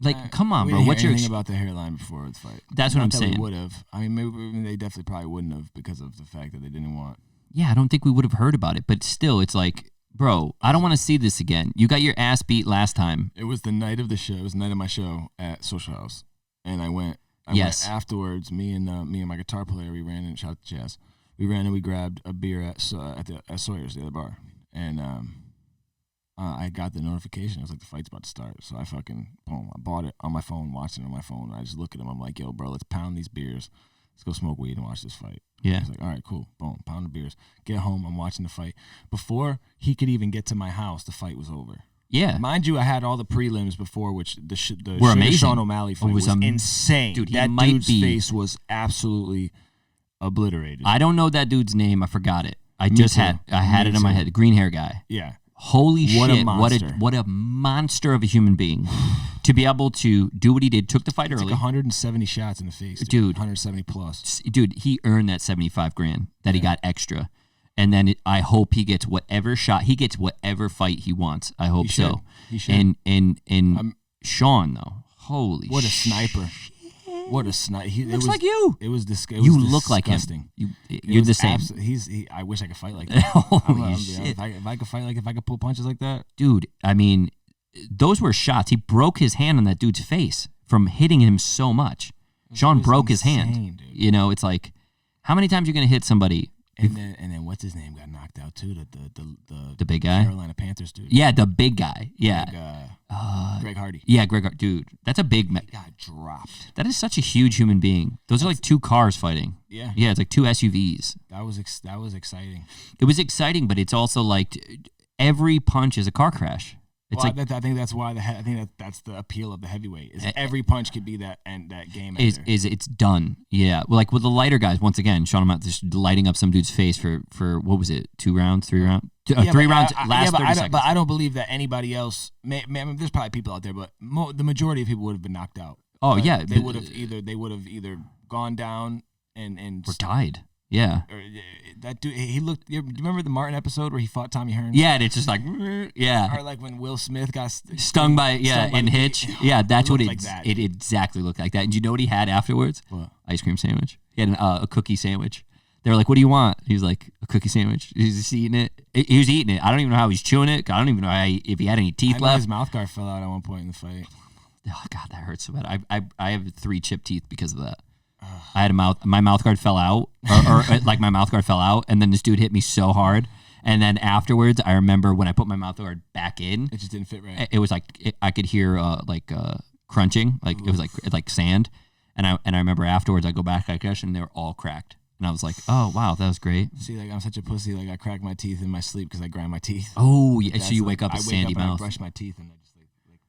S1: Like, come on, bro. What's your
S2: about the hairline before the fight?
S1: That's what I'm saying.
S2: Would have. I mean, maybe they definitely probably wouldn't have because of the fact that they didn't want.
S1: Yeah, I don't think we would have heard about it, but still, it's like, bro, I don't want to see this again. You got your ass beat last time.
S2: It was the night of the show. It was the night of my show at Social House, and I went.
S1: Yes.
S2: Went afterwards, me and my guitar player, we ran and shot the jazz. We ran and we grabbed a beer at Sawyer's, the other bar, and I got the notification. It was like the fight's about to start. So I bought it on my phone, watched it on my phone. And I just look at him. I'm like, yo, bro, let's pound these beers. Let's go smoke weed and watch this fight.
S1: Yeah.
S2: He's like, all right, cool. Boom, pound the beers. Get home. I'm watching the fight. Before he could even get to my house, the fight was over.
S1: Yeah.
S2: Mind you, I had all the prelims before, which the
S1: were amazing.
S2: Sean O'Malley fight was insane.
S1: Dude,
S2: that dude's face was absolutely obliterated.
S1: I don't know that dude's name. I forgot it. I had it in my head. Green hair guy.
S2: Yeah.
S1: Holy
S2: what
S1: shit,
S2: a monster.
S1: what a monster of a human being. To be able to do what he did, took the fight early.
S2: Like 170 shots in the face. Dude. 170 plus.
S1: Dude, he earned that $75,000 that he got extra. And then I hope he gets whatever fight he wants. I hope so.
S2: He should.
S1: And Sean, though, holy
S2: what a sniper. What a sniper.
S1: Looks like you.
S2: It was disgusting.
S1: You look like him. You're the same.
S2: I wish I could fight like that.
S1: Holy shit.
S2: If I could pull punches like that.
S1: Dude, I mean, those were shots. He broke his hand on that dude's face from hitting him so much. Sean broke his hand. Dude. It's like, how many times are you going to hit somebody?
S2: And then what's his name got knocked out too?
S1: The big guy,
S2: Carolina Panthers dude.
S1: Yeah, the big guy. Yeah,
S2: Greg Hardy.
S1: Yeah, Greg Hardy. Dude, that's a big.
S2: He got dropped.
S1: That is such a huge human being. Those are like two cars fighting.
S2: Yeah,
S1: it's like two SUVs.
S2: That was exciting.
S1: It was exciting, but it's also like every punch is a car crash. It's
S2: I think that's why that's the appeal of the heavyweight. Is every punch could be that game.
S1: It's done. Yeah. Well, like with the lighter guys, once again, Sean O'Malley just lighting up some dude's face for what was it? 3 rounds? 3 rounds. Last 30 seconds.
S2: But I don't believe that anybody else. I mean, there's probably people out there, but the majority of people would have been knocked out.
S1: Oh yeah,
S2: they would have either gone down and
S1: or died. Yeah.
S2: Or that dude, he looked. You remember the Martin episode where he fought Tommy Hearns?
S1: Yeah, and it's just like, yeah.
S2: Or like when Will Smith got
S1: stung by Hitch. Yeah, that's what
S2: like that.
S1: It exactly looked like that. And you know what he had afterwards?
S2: What?
S1: Ice cream sandwich. He had a cookie sandwich. They were like, "What do you want?" He was like, "A cookie sandwich." He's just eating it. He was eating it. I don't even know how he's chewing it. I don't even know if he had any teeth left.
S2: His mouth guard fell out at one point in the fight.
S1: Oh God, that hurts so bad. I have 3 chipped teeth because of that. I had my mouth guard fell out, or like my mouth guard fell out, and then this dude hit me so hard, And then afterwards, I remember when I put my mouth guard back in,
S2: It just didn't fit right.
S1: it was like I could hear crunching, like it was like sand. And I remember afterwards, I go back, I guess, and they were all cracked. And I was like, oh wow, that was great.
S2: See, like I'm such a pussy. Like I crack my teeth in my sleep because I grind my teeth.
S1: Oh yeah, so you wake up with sandy mouth.
S2: I brush my teeth and I just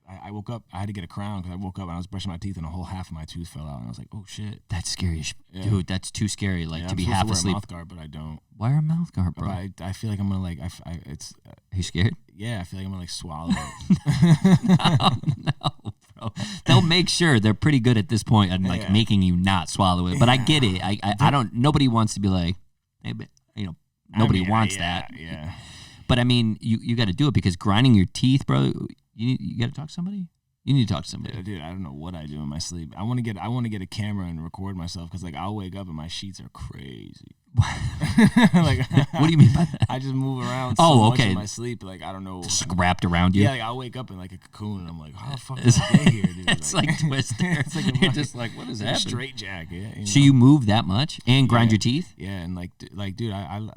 S2: I woke up. I had to get a crown because I woke up and I was brushing my teeth and a whole half of my tooth fell out. And I was like, oh shit.
S1: That's scary, dude. That's too scary. Like to be half
S2: I'm supposed to
S1: asleep.
S2: wear a mouth guard, but I don't.
S1: Why a mouth guard, bro?
S2: I feel like I'm gonna like. It's.
S1: Are you scared?
S2: Yeah, I feel like I'm gonna like swallow it.
S1: No, bro. They'll make sure they're pretty good at this point and like making you not swallow it. But I get it. I don't. Nobody wants to be like, hey, but, nobody wants that.
S2: Yeah.
S1: But I mean, you got to do it because grinding your teeth, bro. You got to talk to somebody. You need to talk to somebody.
S2: Dude, I don't know what I do in my sleep. I want to get a camera and record myself because like I'll wake up and my sheets are crazy. Like,
S1: what do you mean by that?
S2: I just move around so much in my sleep. Like I don't know.
S1: Just like wrapped around you.
S2: Yeah, like I'll wake up in like a cocoon and I'm like, how the fuck did I get here, dude?
S1: It's like Twister. It's like you're just like, what is that?
S2: Straight jacket.
S1: So you move that much and grind your teeth?
S2: Yeah, and like dude, and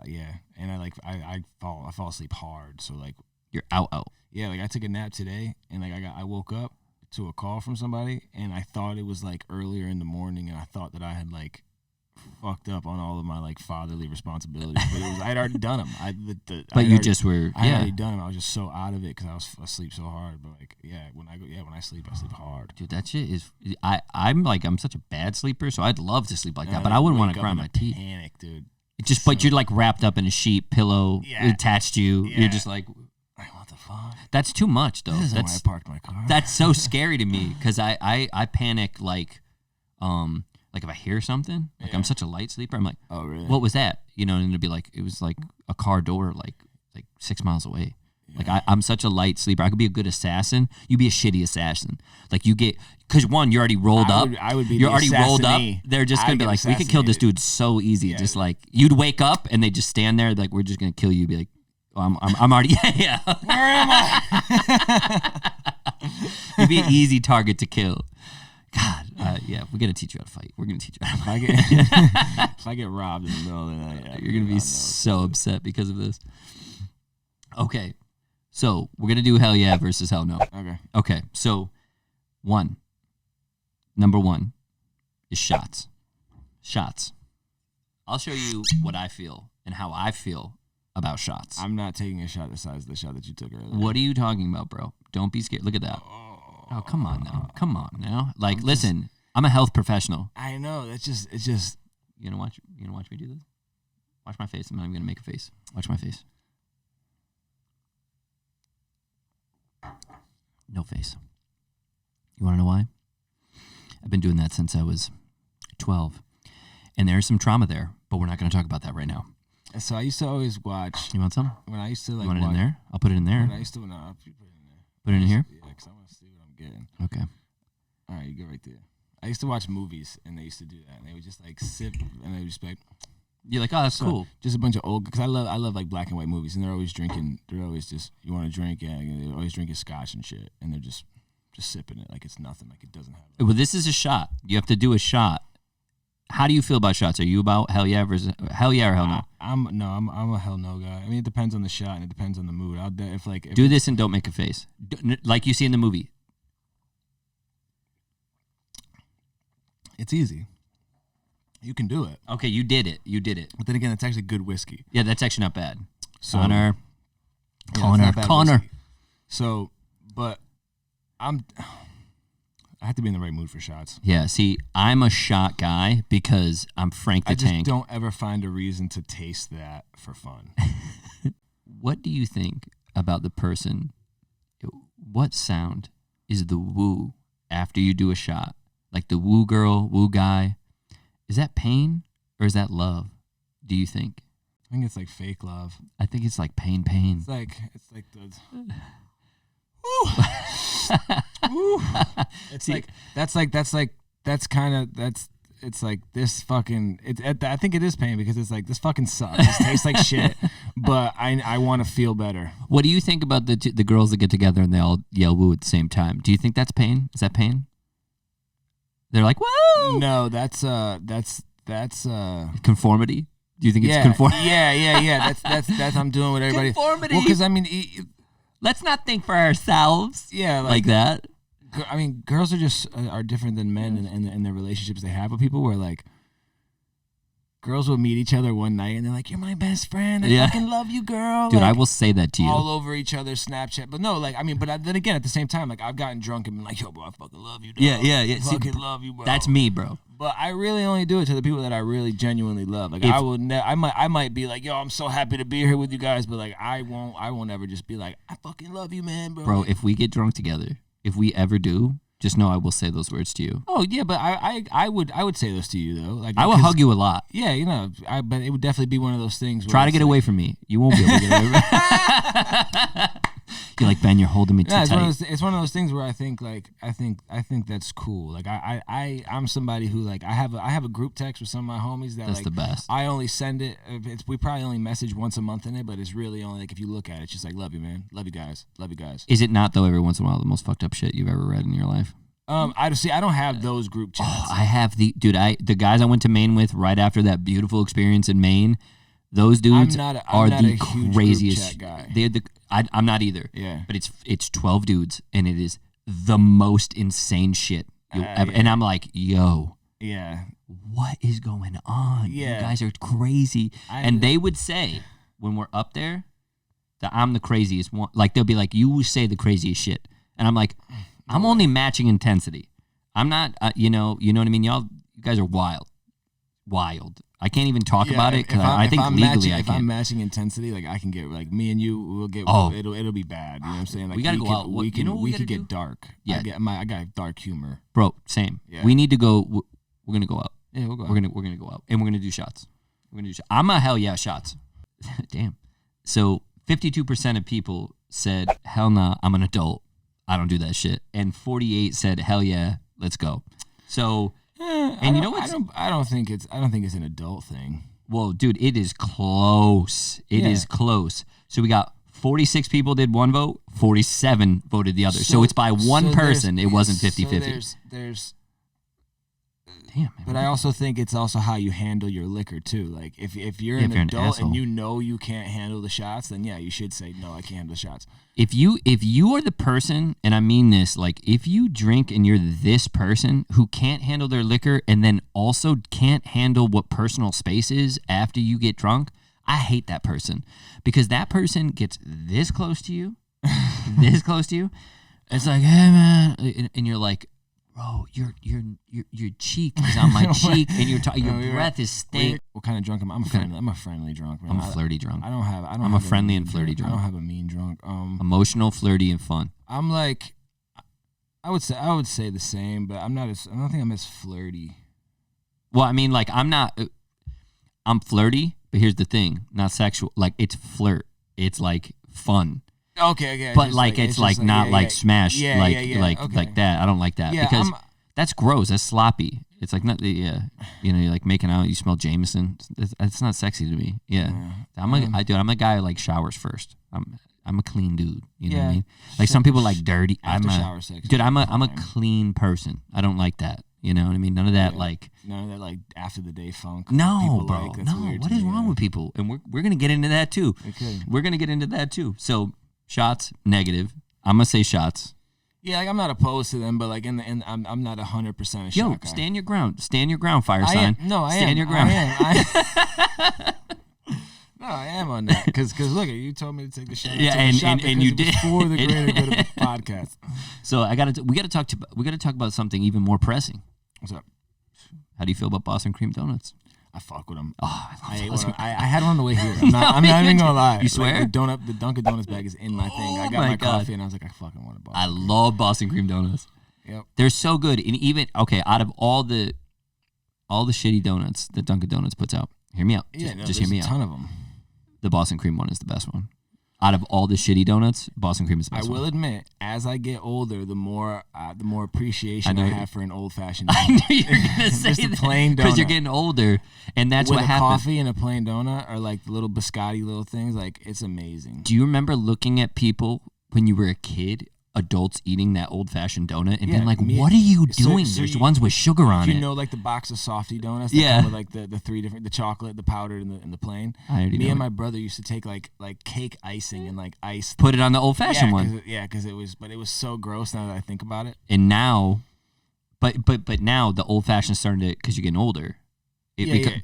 S2: I fall asleep hard. So like
S1: you're out.
S2: Yeah, like I took a nap today and like I woke up to a call from somebody and I thought it was like earlier in the morning and I thought that I had like fucked up on all of my like fatherly responsibilities, but I had already done them. I had already done them. I was just so out of it because I was asleep so hard. But like, when I sleep hard.
S1: Dude, that shit is. I'm such a bad sleeper, so I'd love to sleep like that, but I wouldn't want to grind my teeth.
S2: Panic, dude.
S1: But you're like wrapped up in a sheet, pillow attached to you. Yeah. You're just like,
S2: what the fuck?
S1: That's too much, though.
S2: This is why I parked my car.
S1: That's so scary to me because I panic like if I hear something, like I'm such a light sleeper, I'm like,
S2: oh really?
S1: What was that? And it'd be like it was like a car door like 6 miles away. Yeah. Like I'm such a light sleeper. I could be a good assassin. You'd be a shitty assassin. Like you get because one, you're already rolled up.
S2: I would be.
S1: You're already rolled up. They're just gonna be like, we could kill this dude so easy. Yeah. Just like you'd wake up and they just stand there like we're just gonna kill you. Be like, oh, I'm already. Yeah.
S2: Where am I?
S1: You'd be an easy target to kill. God, we're gonna teach you how to fight. We're gonna teach you how to fight.
S2: If I get robbed in the middle of the night,
S1: you're gonna be so upset because of this. Okay, so we're gonna do hell yeah versus hell no. Okay. So, number one is shots. Shots. I'll show you what I feel and how I feel about shots.
S2: I'm not taking a shot the size of the shot that you took earlier.
S1: What are you talking about, bro? Don't be scared. Look at that. Oh, come on now. Like, listen, I'm a health professional.
S2: I know. It's just.
S1: You gonna watch me do this? Watch my face. I'm not even gonna make a face. Watch my face. No face. You wanna know why? I've been doing that since I was 12, and there's some trauma there, but we're not gonna talk about that right now.
S2: So I used to always watch.
S1: You want some?
S2: When I used to like.
S1: You want it in there? I'll put it in there.
S2: When I used to, no, I'll put it in there.
S1: Put it in here.
S2: Yeah, because I want to see what I'm getting.
S1: Okay.
S2: All right, you go right there. I used to watch movies, and they used to do that. And they would just like sip, and they would just be like,
S1: you're like, oh, that's cool.
S2: Just a bunch of old, because I love like black and white movies, and they're always drinking. They're always just, you want to drink, and they're always drinking scotch and shit, and they're just sipping it like it's nothing, like it doesn't have.
S1: Well, this is a shot. You have to do a shot. How do you feel about shots? Are you about hell yeah versus hell yeah or hell no?
S2: I'm a hell no guy. I mean, it depends on the shot and it depends on the mood.
S1: Do this and don't make a face, like you see in the movie.
S2: It's easy. You can do it.
S1: Okay, you did it.
S2: But then again, it's actually good whiskey.
S1: Yeah, that's actually not bad.
S2: So,
S1: Connor.
S2: Whiskey. So, but I have to be in the right mood for shots.
S1: Yeah, see, I'm a shot guy because I'm Frank the Tank.
S2: I just don't ever find a reason to taste that for fun.
S1: What do you think about the person? What sound is the woo after you do a shot? Like the woo girl, woo guy. Is that pain or is that love, do you think?
S2: I think it's like fake love.
S1: I think it's like pain.
S2: It's like the... Ooh. It's like it's like this fucking I think it is pain because it's like this fucking sucks. It tastes like shit, but I want to feel better.
S1: What do you think about the girls that get together and they all yell woo at the same time? Do you think that's pain? Is that pain? They're like woo.
S2: No, that's
S1: conformity. Do you think it's conform?
S2: Yeah. That's I'm doing with everybody.
S1: Conformity.
S2: Well, because I mean,
S1: let's not think for ourselves.
S2: Yeah,
S1: like that.
S2: I mean, girls are just are different than men in their relationships they have with people. Where like, girls will meet each other one night and they're like, "You're my best friend. I fucking love you, girl."
S1: Dude,
S2: like,
S1: I will say that to you.
S2: All over each other's Snapchat. But no, like, I mean, but then again, at the same time, like, I've gotten drunk and been like, "Yo, bro, I fucking love you, dog.
S1: Yeah.
S2: Fucking love you, bro."
S1: That's me, bro.
S2: But I really only do it to the people that I really genuinely love. Like, I might be like, "Yo, I'm so happy to be here with you guys," but like, I won't ever just be like, "I fucking love you, man, bro."
S1: Bro, if we get drunk together, if we ever do, just know I will say those words to you.
S2: Oh yeah, but I would say those to you though. Like,
S1: I will hug you a lot.
S2: Yeah, you know, but it would definitely be one of those things. Where
S1: Try to get away from me. You won't be able to get away from me. You're like, Ben, you're holding me too tight.
S2: It's one of those things where I think that's cool. Like I'm somebody who like I have a group text with some of my homies that
S1: that's
S2: like
S1: the best.
S2: I only send it. We probably only message once a month in it, but it's really only like if you look at it, it's just like love you, man, love you guys.
S1: Is it not though? Every once in a while, the most fucked up shit you've ever read in your life.
S2: I don't have those group chats.
S1: Oh, I have the guys I went to Maine with right after that beautiful experience in Maine. Those dudes are the craziest
S2: guy.
S1: I'm not either.
S2: Yeah.
S1: But it's 12 dudes and it is the most insane shit you'll ever. And I'm like, yo.
S2: Yeah.
S1: What is going on?
S2: Yeah.
S1: You guys are crazy. And they would say when we're up there that I'm the craziest one. Like they'll be like, you say the craziest shit, and I'm like, I'm only matching intensity. I'm not, you know what I mean? You guys are wild. I can't even talk about it because I think legally I can't.
S2: If I'm matching intensity, like I can get, like me and you will get, it'll be bad. You know what I'm saying? Like
S1: we gotta go out.
S2: We could
S1: do?
S2: get dark.
S1: Yeah.
S2: I got dark humor.
S1: Bro, same.
S2: Yeah.
S1: We need to go, we're gonna go out.
S2: Yeah, we'll go out.
S1: We're gonna go out and we're gonna do shots. I'm a hell yeah shots. Damn. So 52% of people said, hell nah, I'm an adult. I don't do that shit. And 48 said, hell yeah, let's go. So, and you know what?
S2: I don't think it's an adult thing.
S1: Well, dude, it is close. It is close. So we got 46 people did one vote, 47 voted the other. So it's by one person. It wasn't 50-50.
S2: So there's
S1: damn.
S2: But I also think it's also how you handle your liquor too. Like if you're an adult and you know you can't handle the shots, then yeah, you should say no, I can't handle the shots.
S1: If you are the person, and I mean this, like if you drink and you're this person who can't handle their liquor and then also can't handle what personal space is after you get drunk, I hate that person because that person gets this close to you, this close to you. It's like, hey man, and you're like, bro, your cheek is on my cheek, and your breath is stink.
S2: What kind of drunk am I? I'm a friendly drunk, man.
S1: I'm a flirty drunk.
S2: I'm
S1: a friendly and flirty drunk.
S2: I don't have a mean drunk.
S1: Emotional, flirty, and fun.
S2: I'm like, I would say the same, but I don't think I'm as flirty.
S1: Well, I mean, like I'm flirty, but here's the thing, not sexual. Like it's flirt. It's like fun.
S2: Okay.
S1: But it's not smash
S2: okay.
S1: like that. I don't like that because that's gross. That's sloppy. It's like not you're like making out. You smell Jameson. It's not sexy to me. Yeah. I'm a guy who like showers first. I'm a clean dude. You know what I mean? Like some people like dirty.
S2: Shower sex.
S1: Dude, I'm a clean person. I I don't like that. You know what I mean? None of that like
S2: after the day funk.
S1: No, bro. No. What is wrong with people? And we're gonna get into that too.
S2: Okay.
S1: We're gonna get into that too. So. Shots, negative. I'm gonna say shots.
S2: Yeah, like I'm not opposed to them, but like I'm not 100% a shot guy.
S1: Stand your ground. Stand your ground, fire sign. Stand your ground.
S2: I am on that because look, you told me to take the shot.
S1: Yeah, and you did
S2: for the greater good of the podcast.
S1: So we gotta talk about something even more pressing.
S2: What's up?
S1: How do you feel about Boston cream donuts?
S2: I fuck with them.
S1: Oh,
S2: I had one on the way here. I'm not even gonna lie.
S1: You swear?
S2: Like the Dunkin' Donuts bag is in my thing. I got my coffee and I was like, I fucking want a Boston.
S1: I love Boston cream donuts.
S2: Yep.
S1: They're so good. And even out of all the shitty donuts that Dunkin' Donuts puts out, hear me out. Just hear me out.
S2: There's a ton of them.
S1: The Boston cream one is the best one. Out of all the shitty donuts, Boston cream is the best
S2: one. I will admit, as I get older, the more appreciation I have for an old-fashioned donut.
S1: I knew you were going to say
S2: just a plain donut.
S1: Because you're getting older, and that's what happens.
S2: With a coffee and a plain donut, or like the little biscotti little things, like it's amazing.
S1: Do you remember looking at people when you were a kid adults eating that old-fashioned donut and
S2: Yeah,
S1: being like, what are you doing?
S2: so
S1: There's
S2: you-
S1: ones with sugar on it.
S2: You know, like the box of softy donuts that
S1: Yeah.
S2: come with like the three different, the chocolate, the powdered, and the plain.
S1: I already
S2: Me
S1: know
S2: and
S1: it.
S2: my brother used to take like cake icing and like ice.
S1: Put it on the old-fashioned one.
S2: Because it was so gross now that I think about it.
S1: And now, but now the old-fashioned starting to, because you're getting older.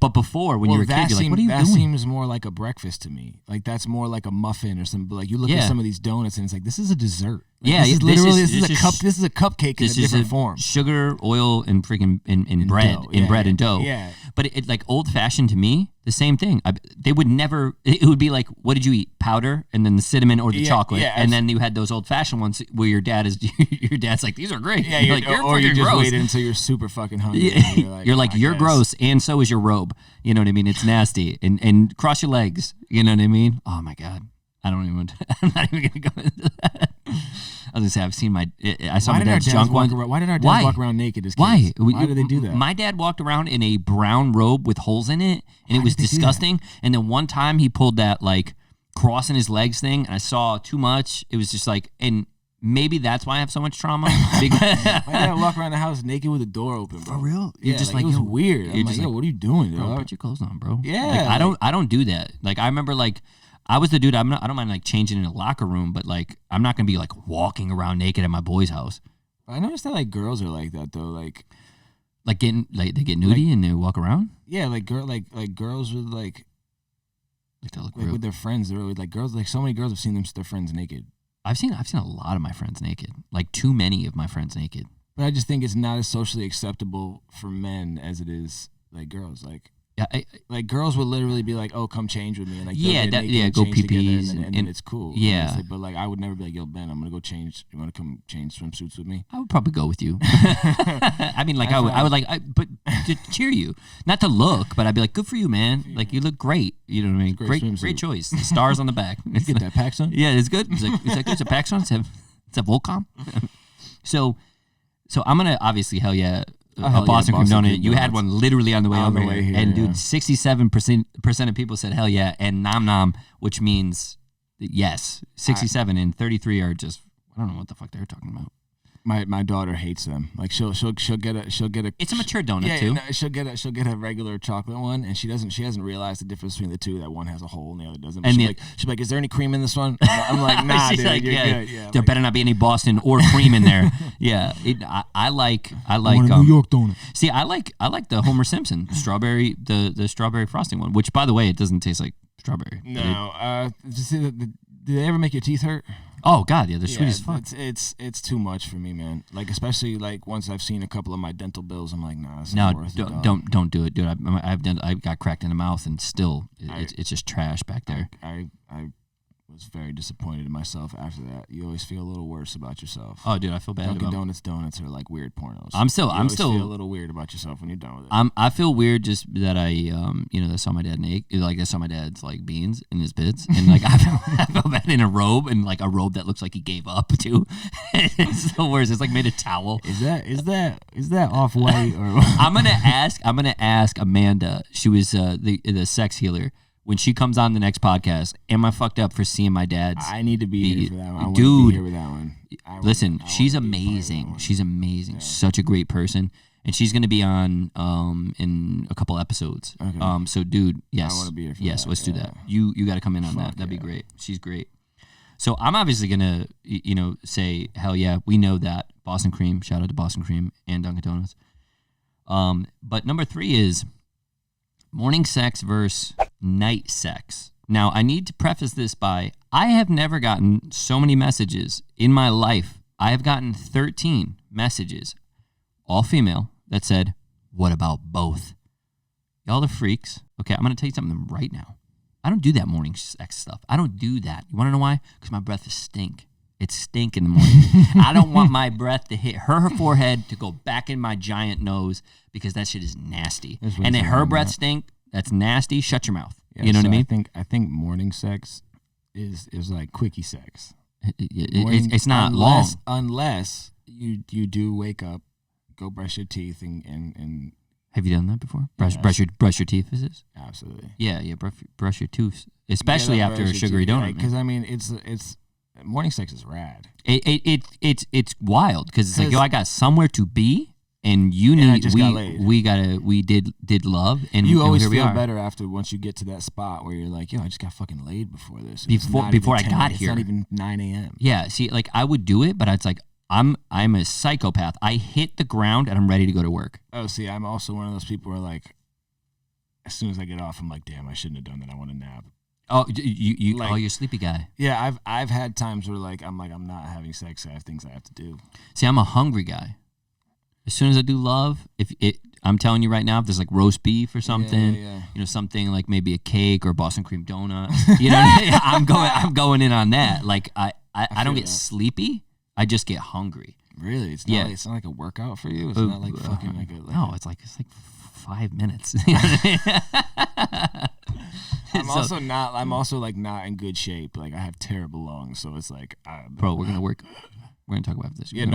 S1: But before, when you were a kid, you're like, what are you
S2: that
S1: doing?
S2: seems more like a breakfast to me. Like that's more like a muffin or something. But like you look at some of these donuts and it's like, this is a dessert. Like, this is literally this is a cupcake in a different form.
S1: Sugar, oil, and freaking in bread,
S2: dough.
S1: bread and dough.
S2: Yeah.
S1: But it like old fashioned to me, the same thing. They would never. It would be like, what did you eat? Powder, and then the cinnamon or the chocolate, and then you had those old fashioned ones where your dad's like, these are great.
S2: Yeah,
S1: you're like, you're
S2: or you
S1: freaking
S2: just
S1: gross.
S2: waited until you're super fucking hungry.
S1: Yeah. You're like, you're gross, and so is your robe. You know what I mean? It's nasty, and cross your legs. You know what I mean? Oh my god, I don't even. I'm not even gonna go into that. I was gonna say I saw my dad's junk one.
S2: Why did our dads walk around naked as kids?
S1: Why?
S2: Why did they do that?
S1: My dad walked around in a brown robe with holes in it, and it was disgusting. And then one time he pulled that like crossing his legs thing, and I saw too much. It was just like, and maybe that's why I have so much trauma. Because
S2: my dad walk around the house naked with the door open, bro.
S1: For real?
S2: Yeah,
S1: You're just
S2: like it was
S1: yo,
S2: weird. I'm
S1: you're
S2: like,
S1: just
S2: yo, what are you doing,
S1: bro,
S2: dog?
S1: put your clothes on, bro.
S2: Yeah,
S1: like, I don't do that. Like I remember like. I was the dude. I don't mind like changing in a locker room, but like I'm not gonna be like walking around naked at my boy's house.
S2: I noticed that like girls are like that though. Like
S1: getting like they get nudie and they walk around.
S2: Yeah, like girls with like with their friends. They're like girls. Like so many girls have seen their friends naked.
S1: I've seen a lot of my friends naked. Like too many of my friends naked.
S2: But I just think it's not as socially acceptable for men as it is like girls. Like.
S1: Yeah,
S2: like girls would literally be like, "Oh, come change with me," and like
S1: go pee-pees,
S2: and then it's cool.
S1: Yeah,
S2: honestly. But like I would never be like, "Yo, Ben, I'm gonna go change. You want to come change swimsuits with me?"
S1: I would probably go with you. I mean, like I would like, but to cheer you, not to look, but I'd be like, "Good for you, man! Like you look great." You know what I mean? Great choice. The stars on the back.
S2: Get that Pax on?
S1: Yeah, it's good. It's like there's a Pax on. It's a Volcom. So I'm gonna obviously hell yeah. A Boston cream donut. You had one literally on the way over here. And dude, 67% of people said hell yeah, and nom nom, which means yes. 67 and 33 are just, I don't know what the fuck they're talking about.
S2: My daughter hates them. Like she'll get a.
S1: It's a mature donut too.
S2: No, she'll get a regular chocolate one, and she hasn't realized the difference between the two. That one has a hole and the other doesn't. But she's like, is there any cream in this one? I'm like, nah, dude, like, you're good. Yeah,
S1: there better not be any Boston or cream in there. Yeah, I like
S2: New York donut.
S1: See, I like the Homer Simpson strawberry, the strawberry frosting one. Which, by the way, it doesn't taste like strawberry.
S2: No, did they ever make your teeth hurt?
S1: Oh God, yeah, they're sweet as fuck.
S2: It's too much for me, man. Like especially like once I've seen a couple of my dental bills, I'm like, nah, it's not worth it.
S1: Don't do it, dude. I got cracked in the mouth and still it's just trash back there.
S2: I was very disappointed in myself after that. You always feel a little worse about yourself.
S1: Oh, dude, I feel bad.
S2: Dunkin' Donuts are like weird pornos.
S1: I'm still
S2: feel a little weird about yourself when you're done with it.
S1: I feel weird just that I I saw my dad naked, like I saw my dad's like beans in his bits, and like I feel bad in a robe, and like a robe that looks like he gave up too. It's the worst. It's like made of towel.
S2: Is that off white or?
S1: I'm gonna ask Amanda. She was the sex healer. When she comes on the next podcast, am I fucked up for seeing my dad's?
S2: I need to be here for that one.
S1: Dude,
S2: be here with that one.
S1: Listen, she's amazing. She's amazing. Yeah. Such a great person. And she's going to be on in a couple episodes. Okay. So, dude, yes.
S2: I want to be here for
S1: that. Let's do that. You got to come in on that. That'd be great. She's great. So I'm obviously going to, say, hell yeah, we know that. Boston Cream. Shout out to Boston Cream and Dunkin' Donuts. But number 3 is morning sex versus night sex. Now, I need to preface this by, I have never gotten so many messages in my life. I have gotten 13 messages, all female, that said, what about both? Y'all are freaks. Okay, I'm going to tell you something right now. I don't do that morning sex stuff. I don't do that. You want to know why? Because my breath is stink. It's stink in the morning. I don't want my breath to hit her forehead to go back in my giant nose because that shit is nasty. And then her breath stink. That's nasty. Shut your mouth.
S2: Yeah,
S1: you know what I mean?
S2: I think morning sex is like quickie sex.
S1: It's not long
S2: unless you do wake up, go brush your teeth and.
S1: Have you done that before? Brush your teeth. Is this?
S2: Absolutely.
S1: Yeah. Brush your tooth, especially after a sugary donut.
S2: Because I mean, it's morning sex is rad.
S1: It's wild because it's like, yo, I got somewhere to be. And you need we did love, and
S2: you always
S1: here we
S2: feel
S1: are.
S2: better after once you get to that spot where you're like, yo, I just got fucking laid before this.
S1: Before I got here,
S2: it's not even 9 a.m.
S1: Yeah, see, like I would do it, but it's like I'm a psychopath. I hit the ground and I'm ready to go to work.
S2: Oh, see, I'm also one of those people where like, as soon as I get off, I'm like, damn, I shouldn't have done that. I want to nap.
S1: Oh, you
S2: like,
S1: you're a sleepy guy.
S2: Yeah, I've had times where I'm not having sex. I have things I have to do.
S1: See, I'm a hungry guy. As soon as I do love, I'm telling you right now, if there's like roast beef or something, you know, something like maybe a cake or a Boston cream donut, you know, I'm going in on that. Like I don't get sleepy, I just get hungry.
S2: Really? It's not it's not like a workout for you. It's not like fucking like a
S1: no. It's like 5 minutes.
S2: I'm also like not in good shape. Like I have terrible lungs, so it's like
S1: bro, we're gonna work. We're gonna talk about this.
S2: Yeah,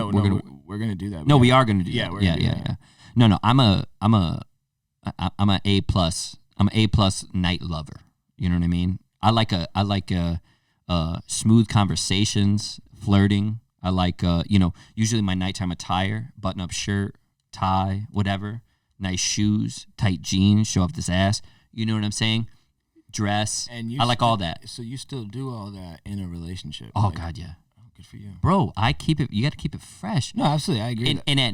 S2: we're gonna do that.
S1: No, we are gonna do that.
S2: Yeah.
S1: No, I'm a A plus. I'm an A plus night lover. You know what I mean? I like smooth conversations, flirting. I like usually my nighttime attire, button up shirt, tie, whatever, nice shoes, tight jeans, show off this ass. You know what I'm saying? Dress. And I like all that.
S2: So you still do all that in a relationship?
S1: Oh God, yeah.
S2: Good for you,
S1: bro. I keep it. You got to keep it fresh.
S2: No, absolutely, I agree.
S1: And at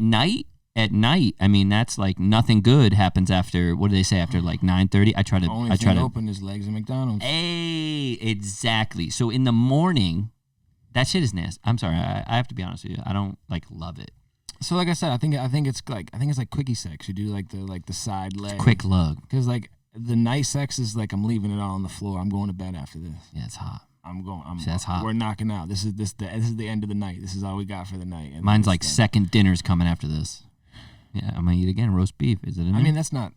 S1: night, I mean, that's like nothing good happens after. What do they say after like 9:30? I try to
S2: open his legs at McDonald's.
S1: Hey, exactly. So in the morning, that shit is nasty. I'm sorry. I have to be honest with you. I don't like love it.
S2: So like I said, I think it's like quickie sex. You do like the side leg,
S1: quick lug.
S2: Because like the night sex is like I'm leaving it all on the floor. I'm going to bed after this.
S1: Yeah, it's hot.
S2: That's hot. We're knocking out. This is the end of the night. This is all we got for the night. And
S1: mine's like second dinner's coming after this. Yeah, I'm gonna eat again. Roast beef. Is it in there?
S2: I mean, that's not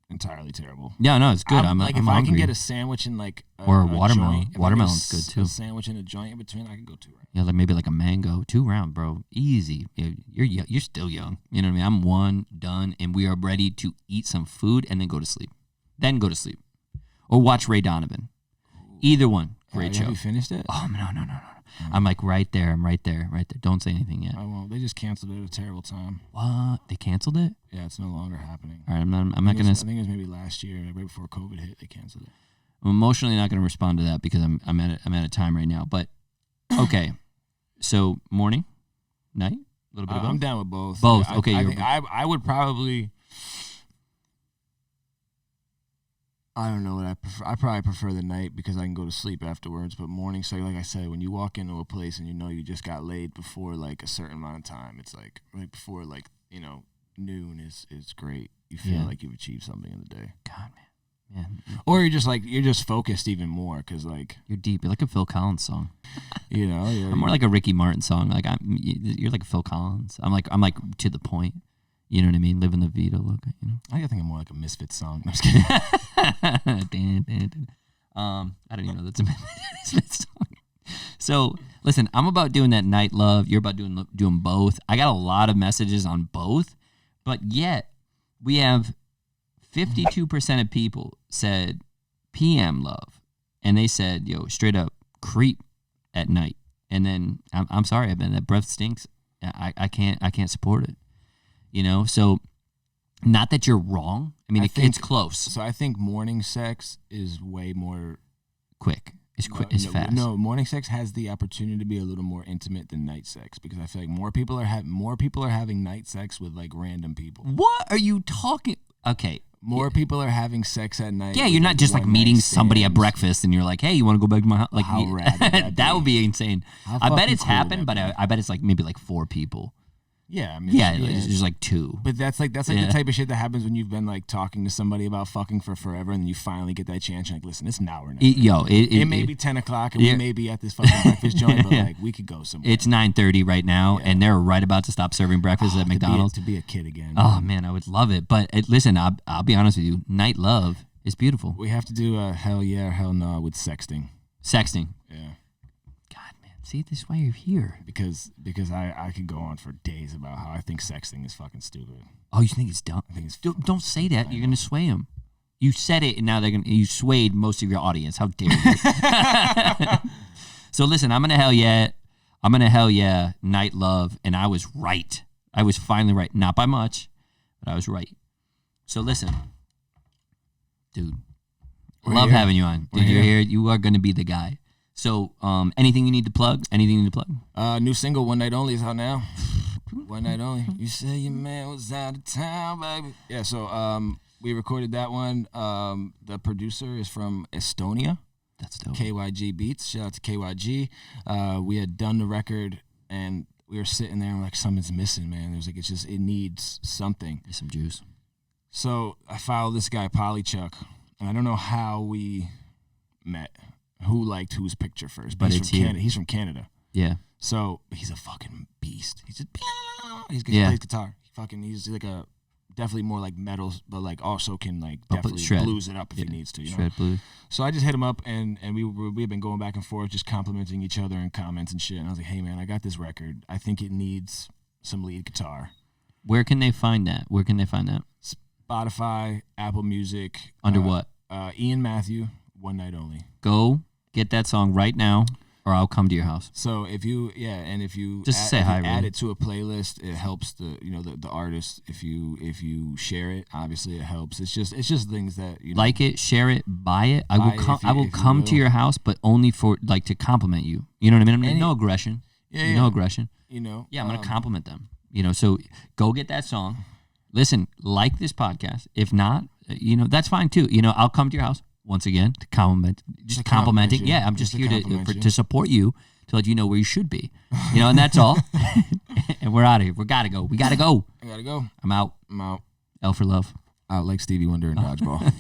S2: entirely terrible.
S1: Yeah, no, it's good. I'm
S2: if
S1: hungry.
S2: I can get a sandwich in like
S1: or a watermelon.
S2: Joint,
S1: watermelon's good too.
S2: A sandwich and a joint in between, I can go 2 rounds.
S1: Yeah, like maybe like a mango, 2 round, bro. Easy. You're still young. You know what I mean? I'm one done, and we are ready to eat some food and then go to sleep. Or watch Ray Donovan. Either one. Great show.
S2: Have you finished it?
S1: Oh, no. I'm like right there. I'm right there. Don't say anything yet.
S2: I won't. They just canceled it at a terrible time.
S1: What? They canceled it?
S2: Yeah, it's no longer happening.
S1: All right, I'm not going to...
S2: I think it was maybe last year, right before COVID hit, they canceled it.
S1: I'm emotionally not going to respond to that because I'm at a time right now. But, okay. So, morning? Night? A little bit of both?
S2: I'm down with both.
S1: Both. Okay.
S2: I would probably... I don't know what I prefer. I probably prefer the night because I can go to sleep afterwards. But morning, so like I said, when you walk into a place and you know you just got laid before like a certain amount of time, it's like right before like noon is great. You feel like you've achieved something in the day.
S1: God, man.
S2: Or you're just focused even more because like
S1: you're deep. You're like a Phil Collins song.
S2: I'm
S1: more like a Ricky Martin song. Like you're like a Phil Collins. I'm like to the point. You know what I mean? Living the Vita look,
S2: I think I'm more like a Misfits song. I'm just kidding.
S1: I don't even know that's a Misfits song. So, listen, I'm about doing that night love. You're about doing both. I got a lot of messages on both, but yet we have 52% of people said PM love, and they said, yo, straight up creep at night. And then I'm sorry, that breath stinks. I can't support it. So not that you're wrong. I mean, it's close.
S2: So I think morning sex is way more
S1: quick. It's fast.
S2: No, morning sex has the opportunity to be a little more intimate than night sex because I feel like more people are having night sex with like random people.
S1: What are you talking? Okay.
S2: More people are having sex at night.
S1: Yeah, you're not just like meeting somebody at breakfast and you're like, hey, you want to go back to my house? Like,
S2: how rad would that be?
S1: That would be insane. I bet it's happened, but I bet it's like maybe like 4 people.
S2: Yeah, I mean,
S1: there's like 2.
S2: But that's like the type of shit that happens when you've been like talking to somebody about fucking for forever, and then you finally get that chance. You're like, listen, it's now or never. It may be 10 o'clock, and we may be at this fucking breakfast joint, but like we could go somewhere.
S1: It's 9:30 right now, and they're right about to stop serving breakfast at McDonald's.
S2: To be a kid again.
S1: Oh man, I would love it. But listen, I'll be honest with you. Night love is beautiful.
S2: We have to do a hell yeah or hell no with sexting.
S1: Sexting.
S2: Yeah.
S1: See, this is why you're here.
S2: Because I could go on for days about how I think sexting is fucking stupid.
S1: Oh, you think it's dumb?
S2: I think it's
S1: don't say that. You're gonna sway them. You said it, and now you swayed most of your audience. How dare you? So listen, I'm gonna hell yeah, Night Love, and I was right. I was finally right, not by much, but I was right. So listen, dude, love having you on, dude. You're here. You are gonna be the guy. So, anything you need to plug? Anything you need to plug?
S2: New single, One Night Only, is out now. One Night Only. You say your man was out of town, baby. Yeah, so we recorded that one. The producer is from Estonia.
S1: That's dope.
S2: KYG Beats. Shout out to KYG. We had done the record, and we were sitting there and like, something's missing, man. It was like, it needs something.
S1: Get some juice.
S2: So I followed this guy, Polychuck, and I don't know how we met. Who liked whose picture first? But he's from Canada.
S1: Yeah.
S2: So he's a fucking beast. He plays guitar. He's like definitely more like metal, but like also can like definitely blues it up if he needs to.
S1: Shred blues.
S2: So I just hit him up, and we've been going back and forth, just complimenting each other in comments and shit. And I was like, hey man, I got this record. I think it needs some lead guitar.
S1: Where can they find that?
S2: Spotify, Apple Music.
S1: Under what?
S2: Ian Mathew, One Night Only.
S1: Go get that song right now, or I'll come to your house.
S2: So if you
S1: just say hi,
S2: add it to a playlist, it helps the artist. If you share it, obviously it helps. It's just things that
S1: like it, share it, buy it. I will come to your house, but only for like to compliment you. You know what I mean? No aggression. No aggression. I'm gonna compliment them. So go get that song. Listen, like this podcast. If not, that's fine too. I'll come to your house. Once again, to complimenting. Yeah, I'm just here to support you, to let you know where you should be. And that's all. And we're out of here. We gotta go.
S2: I gotta go.
S1: I'm out. L for love.
S2: Out like Stevie Wonder in Dodgeball.